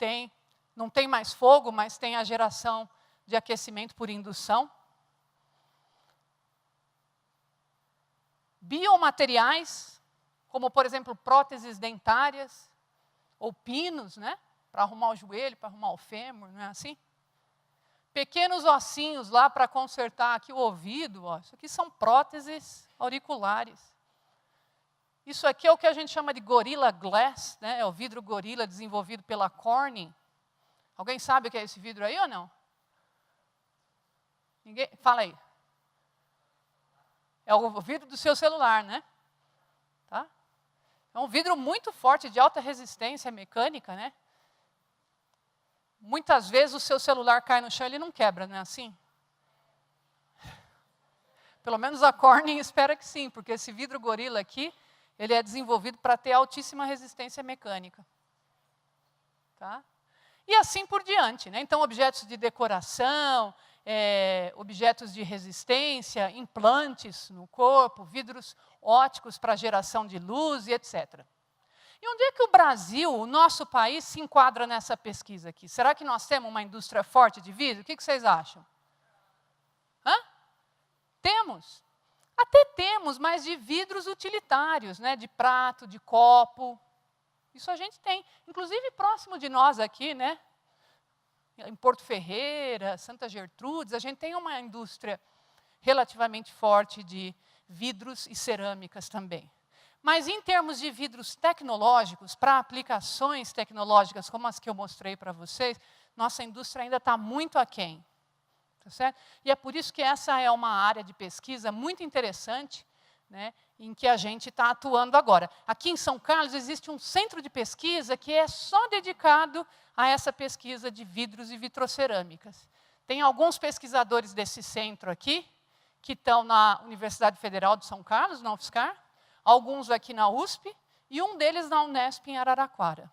não tem mais fogo, mas tem a geração de aquecimento por indução. Biomateriais, como, por exemplo, próteses dentárias, ou pinos, né, para arrumar o joelho, para arrumar o fêmur, não é assim? Pequenos ossinhos lá para consertar aqui o ouvido, ó. Isso aqui são próteses auriculares. Isso aqui é o que a gente chama de Gorilla Glass, né? É o vidro Gorilla desenvolvido pela Corning. Alguém sabe o que é esse vidro aí ou não? Ninguém? Fala aí. É o vidro do seu celular, né? Tá? É um vidro muito forte, de alta resistência mecânica, né? Muitas vezes o seu celular cai no chão e ele não quebra, não é assim? Pelo menos a Corning espera que sim, porque esse vidro Gorilla aqui, ele é desenvolvido para ter altíssima resistência mecânica. Tá? E assim por diante, né? Então, objetos de decoração, objetos de resistência, implantes no corpo, vidros óticos para geração de luz e etc. E onde é que o Brasil, o nosso país, se enquadra nessa pesquisa aqui? Será que nós temos uma indústria forte de vidro? O que vocês acham? Hã? Temos. Até temos, mas de vidros utilitários, né? De prato, de copo. Isso a gente tem. Inclusive, próximo de nós aqui, né? Em Porto Ferreira, Santa Gertrudes, a gente tem uma indústria relativamente forte de vidros e cerâmicas também. Mas em termos de vidros tecnológicos, para aplicações tecnológicas como as que eu mostrei para vocês, nossa indústria ainda está muito aquém. Tá certo? E é por isso que essa é uma área de pesquisa muito interessante, né, em que a gente está atuando agora. Aqui em São Carlos existe um centro de pesquisa que é só dedicado a essa pesquisa de vidros e vitrocerâmicas. Tem alguns pesquisadores desse centro aqui, que estão na Universidade Federal de São Carlos, na UFSCar, alguns aqui na USP, e um deles na Unesp, em Araraquara.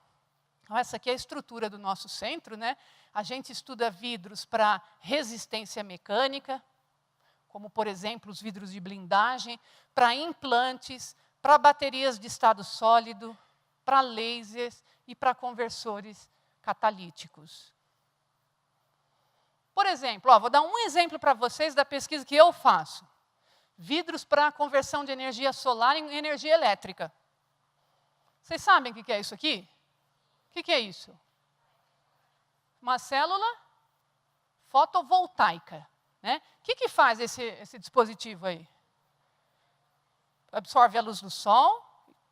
Então, essa aqui é a estrutura do nosso centro, né? A gente estuda vidros para resistência mecânica, como, por exemplo, os vidros de blindagem, para implantes, para baterias de estado sólido, para lasers e para conversores catalíticos. Por exemplo, vou dar um exemplo para vocês da pesquisa que eu faço. Vidros para conversão de energia solar em energia elétrica. Vocês sabem o que é isso aqui? O que é isso? Uma célula fotovoltaica. Né? O que faz esse dispositivo aí? Absorve a luz do sol,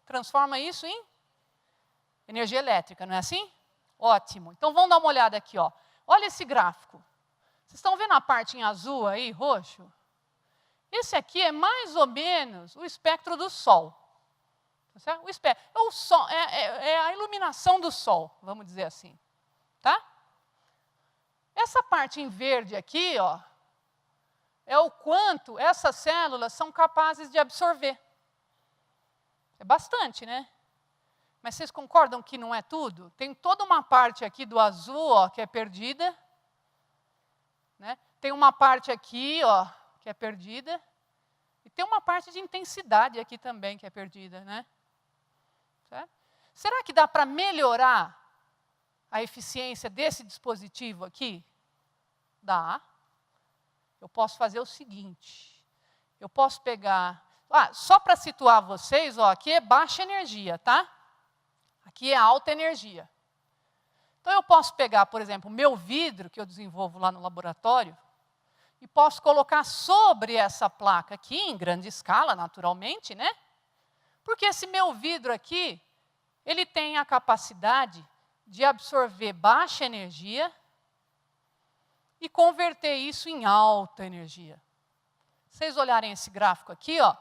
transforma isso em energia elétrica, não é assim? Ótimo. Então, vamos dar uma olhada aqui. Ó. Olha esse gráfico. Vocês estão vendo a parte em azul aí, roxo? Esse aqui é mais ou menos o espectro do Sol. Tá certo? O Sol é a iluminação do Sol, vamos dizer assim. Tá? Essa parte em verde aqui, ó, é o quanto essas células são capazes de absorver. É bastante, né? Mas vocês concordam que não é tudo? Tem toda uma parte aqui do azul, ó, que é perdida. Né? Tem uma parte aqui, ó, que é perdida. E tem uma parte de intensidade aqui também que é perdida, né? Certo? Será que dá para melhorar a eficiência desse dispositivo aqui? Dá. Eu posso fazer o seguinte. Eu posso pegar... só para situar vocês, ó, aqui é baixa energia, tá? Aqui é alta energia. Então, eu posso pegar, por exemplo, o meu vidro, que eu desenvolvo lá no laboratório, e posso colocar sobre essa placa aqui, em grande escala, naturalmente, né? Porque esse meu vidro aqui, ele tem a capacidade de absorver baixa energia e converter isso em alta energia. Se vocês olharem esse gráfico aqui, ó,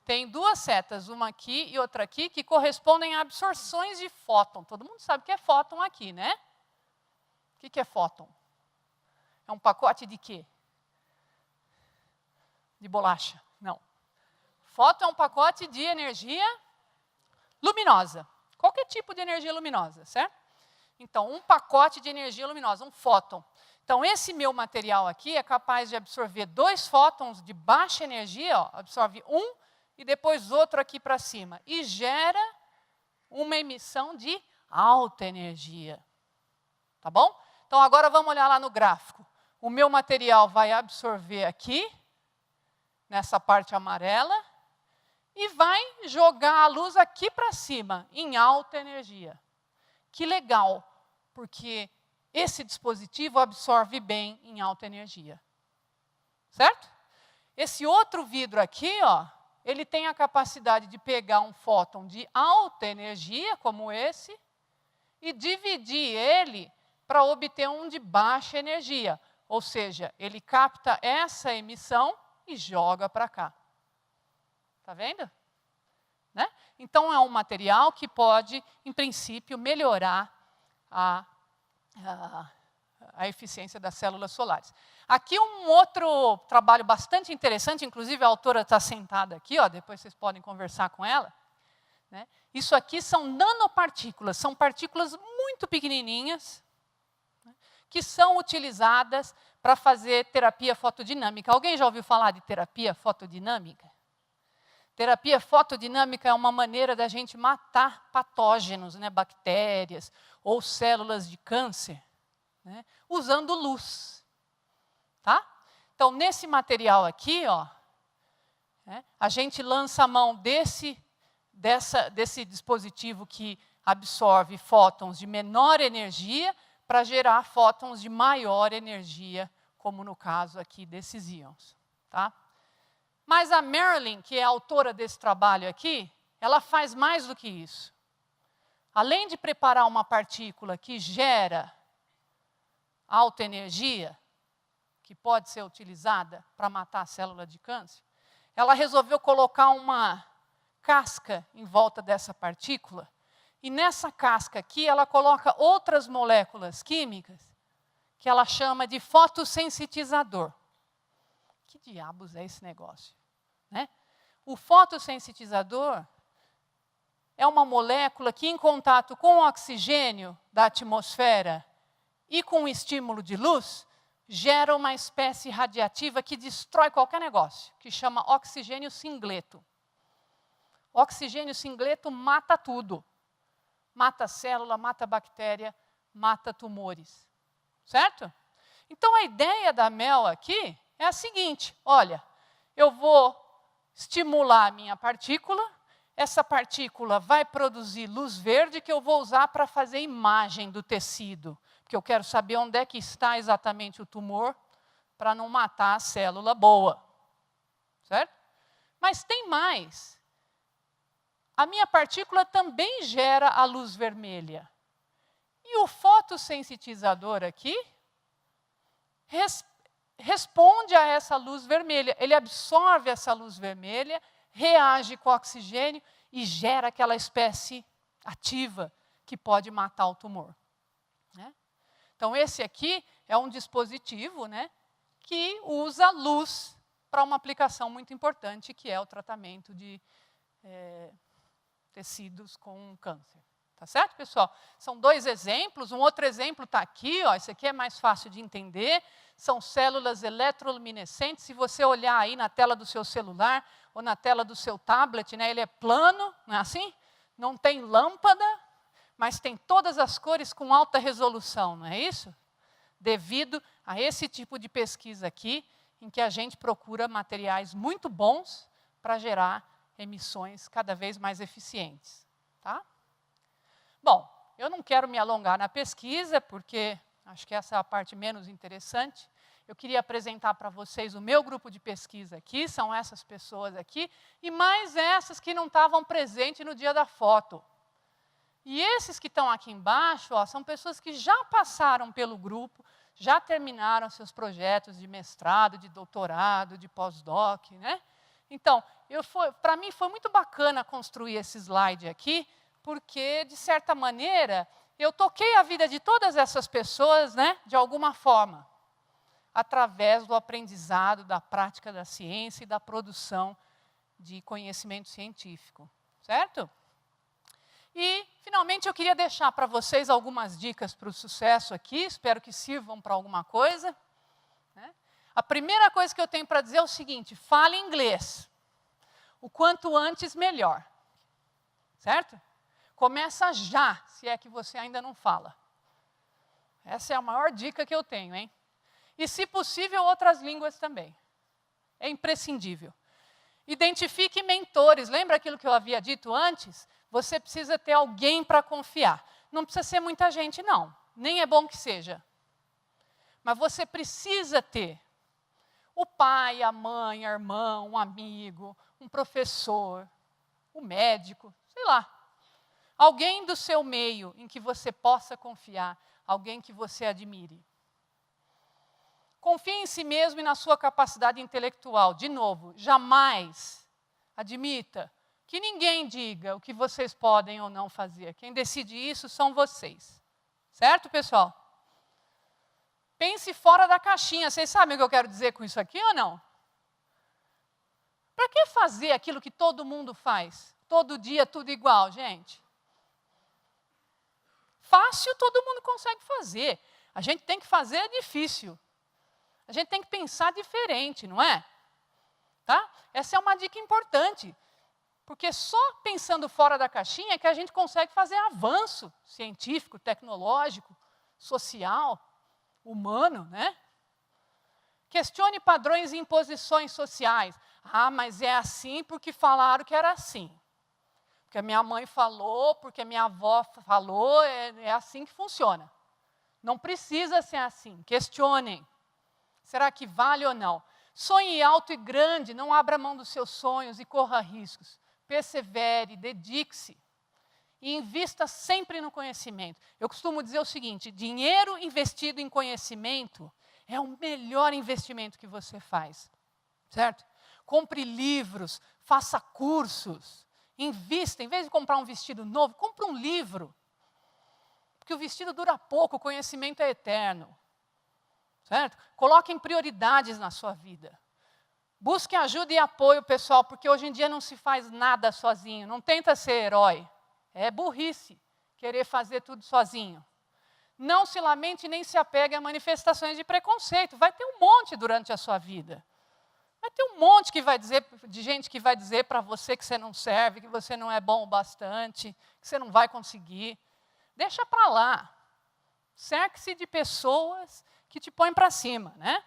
tem duas setas, uma aqui e outra aqui, que correspondem a absorções de fóton. Todo mundo sabe o que é fóton aqui, né? O que é fóton? É um pacote de quê? De bolacha? Não. Fóton é um pacote de energia luminosa. Qualquer tipo de energia luminosa, certo? Então, um pacote de energia luminosa, um fóton. Então, esse meu material aqui é capaz de absorver 2 fótons de baixa energia, ó, absorve um e depois outro aqui para cima. E gera uma emissão de alta energia. Tá bom? Então, agora vamos olhar lá no gráfico. O meu material vai absorver aqui, nessa parte amarela, e vai jogar a luz aqui para cima, em alta energia. Que legal, porque esse dispositivo absorve bem em alta energia. Certo? Esse outro vidro aqui, ó, ele tem a capacidade de pegar um fóton de alta energia, como esse, e dividir ele para obter um de baixa energia. Ou seja, ele capta essa emissão e joga para cá. Está vendo? Né? Então, é um material que pode, em princípio, melhorar a eficiência das células solares. Aqui um outro trabalho bastante interessante, inclusive a autora está sentada aqui, ó, depois vocês podem conversar com ela. Né? Isso aqui são nanopartículas, são partículas muito pequenininhas, né, que são utilizadas para fazer terapia fotodinâmica. Alguém já ouviu falar de terapia fotodinâmica? Terapia fotodinâmica é uma maneira da gente matar patógenos, né, bactérias ou células de câncer, né, usando luz. Tá? Então, nesse material aqui, ó, né, a gente lança a mão desse dispositivo que absorve fótons de menor energia para gerar fótons de maior energia, como no caso aqui desses íons. Tá? Mas a Marilyn, que é a autora desse trabalho aqui, ela faz mais do que isso. Além de preparar uma partícula que gera alta energia, que pode ser utilizada para matar a célula de câncer, ela resolveu colocar uma casca em volta dessa partícula, e nessa casca aqui ela coloca outras moléculas químicas que ela chama de fotossensitizador. Que diabos é esse negócio? Né? O fotossensitizador é uma molécula que, em contato com o oxigênio da atmosfera e com o estímulo de luz, gera uma espécie radiativa que destrói qualquer negócio, que chama oxigênio singleto. Oxigênio singleto mata tudo. Mata célula, mata bactéria, mata tumores. Certo? Então, a ideia da Mel aqui é a seguinte: olha, eu vou estimular a minha partícula, essa partícula vai produzir luz verde que eu vou usar para fazer imagem do tecido, porque eu quero saber onde é que está exatamente o tumor para não matar a célula boa. Certo? Mas tem mais. A minha partícula também gera a luz vermelha. E o fotossensitizador aqui responde a essa luz vermelha. Ele absorve essa luz vermelha, reage com o oxigênio e gera aquela espécie ativa que pode matar o tumor. Né? Então, esse aqui é um dispositivo, né, que usa luz para uma aplicação muito importante, que é o tratamento de tecidos com câncer. Tá certo, pessoal? São 2 exemplos. Um outro exemplo está aqui, ó, esse aqui é mais fácil de entender. São células eletroluminescentes. Se você olhar aí na tela do seu celular ou na tela do seu tablet, né, ele é plano, não é assim? Não tem lâmpada, mas tem todas as cores com alta resolução, não é isso? Devido a esse tipo de pesquisa aqui, em que a gente procura materiais muito bons para gerar emissões cada vez mais eficientes. Tá? Bom, eu não quero me alongar na pesquisa, porque acho que essa é a parte menos interessante. Eu queria apresentar para vocês o meu grupo de pesquisa aqui, são essas pessoas aqui, e mais essas que não estavam presentes no dia da foto. E esses que estão aqui embaixo, ó, são pessoas que já passaram pelo grupo, já terminaram seus projetos de mestrado, de doutorado, de pós-doc, né? Então, para mim foi muito bacana construir esse slide aqui, porque, de certa maneira, eu toquei a vida de todas essas pessoas, né, de alguma forma. através do aprendizado, da prática da ciência e da produção de conhecimento científico, certo? E, finalmente, eu queria deixar para vocês algumas dicas para o sucesso aqui, espero que sirvam para alguma coisa. Né? A primeira coisa que eu tenho para dizer é o seguinte: fale inglês. O quanto antes, melhor. Certo? Começa já, se é que você ainda não fala. Essa é a maior dica que eu tenho, hein? E, se possível, outras línguas também. É imprescindível. Identifique mentores. Lembra aquilo que eu havia dito antes? Você precisa ter alguém para confiar. Não precisa ser muita gente, não. Nem é bom que seja. Mas você precisa ter o pai, a mãe, a irmã, um amigo, um professor, o médico, sei lá. Alguém do seu meio em que você possa confiar, alguém que você admire. Confie em si mesmo e na sua capacidade intelectual. De novo, jamais admita que ninguém diga o que vocês podem ou não fazer. Quem decide isso são vocês. Certo, pessoal? Pense fora da caixinha. Vocês sabem o que eu quero dizer com isso aqui ou não? Para que fazer aquilo que todo mundo faz? Todo dia, tudo igual, gente? Fácil, todo mundo consegue fazer. A gente tem que fazer é difícil. A gente tem que pensar diferente, não é? Tá? Essa é uma dica importante. Porque só pensando fora da caixinha é que a gente consegue fazer avanço científico, tecnológico, social, humano, né? Questione padrões e imposições sociais. Ah, mas é assim porque falaram que era assim. Porque a minha mãe falou, porque a minha avó falou, é assim que funciona. Não precisa ser assim. Questionem. Será que vale ou não? Sonhe alto e grande, não abra mão dos seus sonhos e corra riscos. Persevere, dedique-se e invista sempre no conhecimento. Eu costumo dizer o seguinte: dinheiro investido em conhecimento é o melhor investimento que você faz, certo? Compre livros, faça cursos, invista. Em vez de comprar um vestido novo, compre um livro. Porque o vestido dura pouco, o conhecimento é eterno, certo? Coloquem prioridades na sua vida. Busque ajuda e apoio, pessoal, porque hoje em dia não se faz nada sozinho. Não tenta ser herói. É burrice querer fazer tudo sozinho. Não se lamente nem se apegue a manifestações de preconceito. Vai ter um monte durante a sua vida. Vai ter um monte de gente que vai dizer para você que você não serve, que você não é bom o bastante, que você não vai conseguir. Deixa para lá. Cerque-se de pessoas que te põem para cima, né?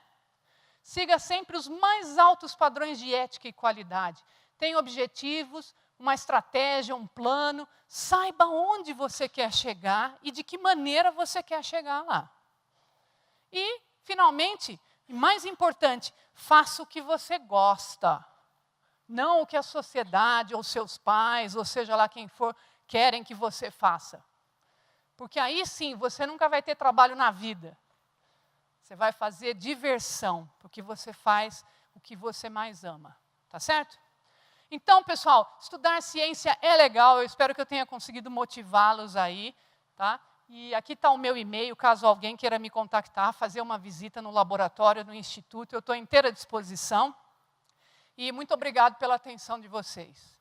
Siga sempre os mais altos padrões de ética e qualidade. Tenha objetivos, uma estratégia, um plano. Saiba onde você quer chegar e de que maneira você quer chegar lá. E, finalmente, e mais importante, faça o que você gosta. Não o que a sociedade, ou seus pais, ou seja lá quem for, querem que você faça. Porque aí sim, você nunca vai ter trabalho na vida. Você vai fazer diversão, porque você faz o que você mais ama. Tá certo? Então, pessoal, estudar ciência é legal. Eu espero que eu tenha conseguido motivá-los aí. Tá? E aqui está o meu e-mail, caso alguém queira me contactar, fazer uma visita no laboratório, no instituto. Eu estou à inteira disposição. E muito obrigado pela atenção de vocês.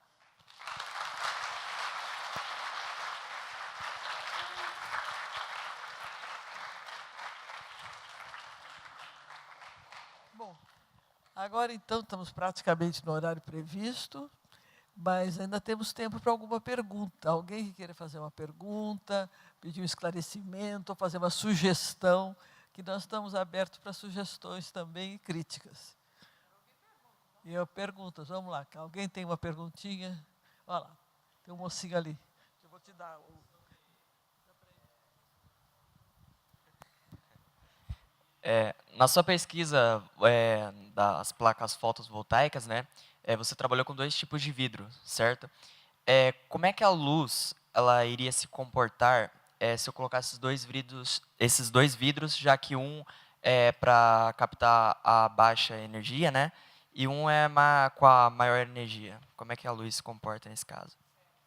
Bom, agora então estamos praticamente no horário previsto, mas ainda temos tempo para alguma pergunta. Alguém que queira fazer uma pergunta, pedir um esclarecimento, ou fazer uma sugestão, que nós estamos abertos para sugestões também e críticas. E eu perguntas, vamos lá, alguém tem uma perguntinha? Olha lá, tem um mocinho ali. Eu vou te dar o... Na sua pesquisa das placas fotovoltaicas, né, você trabalhou com 2 tipos de vidro, certo? Como é que a luz ela iria se comportar se eu colocar esses dois vidros, já que um é para captar a baixa energia, né, e um é com a maior energia? Como é que a luz se comporta nesse caso?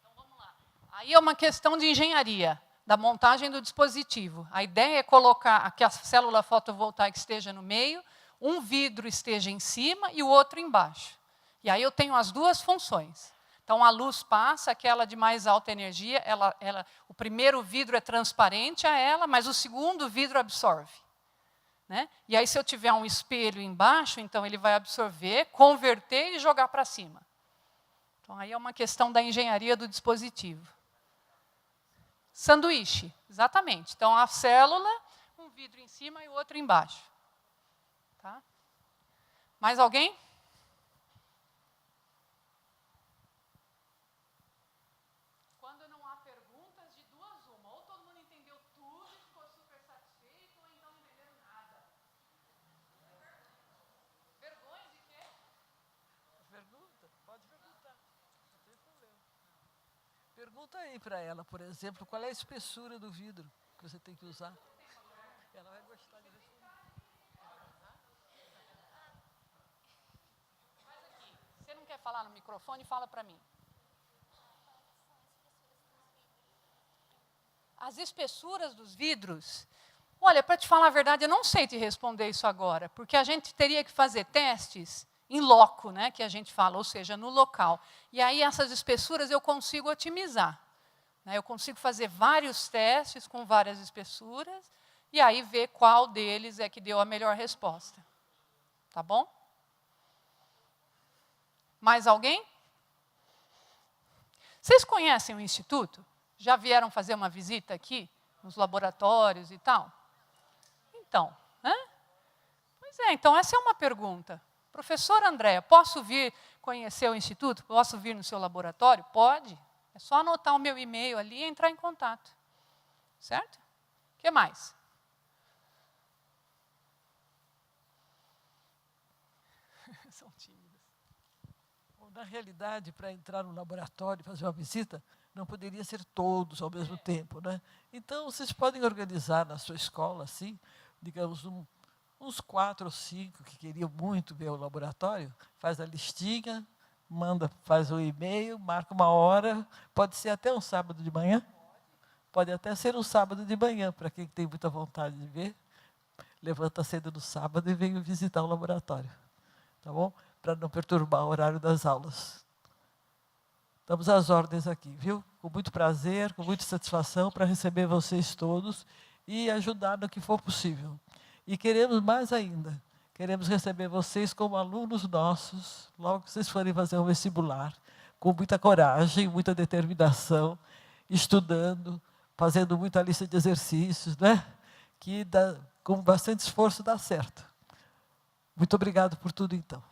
Então vamos lá. Aí é uma questão de engenharia. da montagem do dispositivo. A ideia é colocar que a célula fotovoltaica esteja no meio, um vidro esteja em cima e o outro embaixo. E aí eu tenho as duas funções. Então, a luz passa, aquela de mais alta energia, o primeiro vidro é transparente a ela, mas o segundo vidro absorve. Né? E aí, se eu tiver um espelho embaixo, então ele vai absorver, converter e jogar para cima. Então, aí é uma questão da engenharia do dispositivo. Sanduíche, exatamente. Então, a célula, um vidro em cima e o outro embaixo. Tá? Mais alguém? Quando não há perguntas, de duas uma. Ou todo mundo entendeu tudo e ficou super satisfeito, ou então não entenderam nada. Vergonha de quê? Pergunta? Pode perguntar. Não tem problema. Pergunta aí para ela, por exemplo, qual é a espessura do vidro que você tem que usar. Ela vai gostar de responder. Você não quer falar no microfone? Fala para mim. As espessuras dos vidros? Olha, para te falar a verdade, eu não sei te responder isso agora, porque a gente teria que fazer testes em loco, né, que a gente fala, ou seja, no local. E aí essas espessuras eu consigo otimizar. Né, eu consigo fazer vários testes com várias espessuras e aí ver qual deles é que deu a melhor resposta. Tá bom? Mais alguém? Vocês conhecem o Instituto? Já vieram fazer uma visita aqui, nos laboratórios e tal? Então, né? Pois é, então essa é uma pergunta. Professora Andréa, posso vir conhecer o Instituto? Posso vir no seu laboratório? Pode. É só anotar o meu e-mail ali e entrar em contato. Certo? O que mais? São tímidos. Na realidade, para entrar no laboratório, fazer uma visita, não poderia ser todos ao mesmo tempo, né? Então, vocês podem organizar na sua escola, assim, digamos, uns 4 ou 5 que queriam muito ver o laboratório, faz a listinha, faz o e-mail, marca uma hora, pode ser até um sábado de manhã, pode até ser um sábado de manhã, para quem tem muita vontade de ver, levanta cedo no sábado e vem visitar o laboratório, tá bom? Para não perturbar o horário das aulas. Estamos às ordens aqui, viu? Com muito prazer, com muita satisfação para receber vocês todos e ajudar no que for possível. E queremos mais ainda, queremos receber vocês como alunos nossos, logo que vocês forem fazer um vestibular, com muita coragem, muita determinação, estudando, fazendo muita lista de exercícios, né? Que com bastante esforço dá certo. Muito obrigado por tudo, então.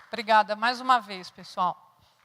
Obrigada mais uma vez, pessoal.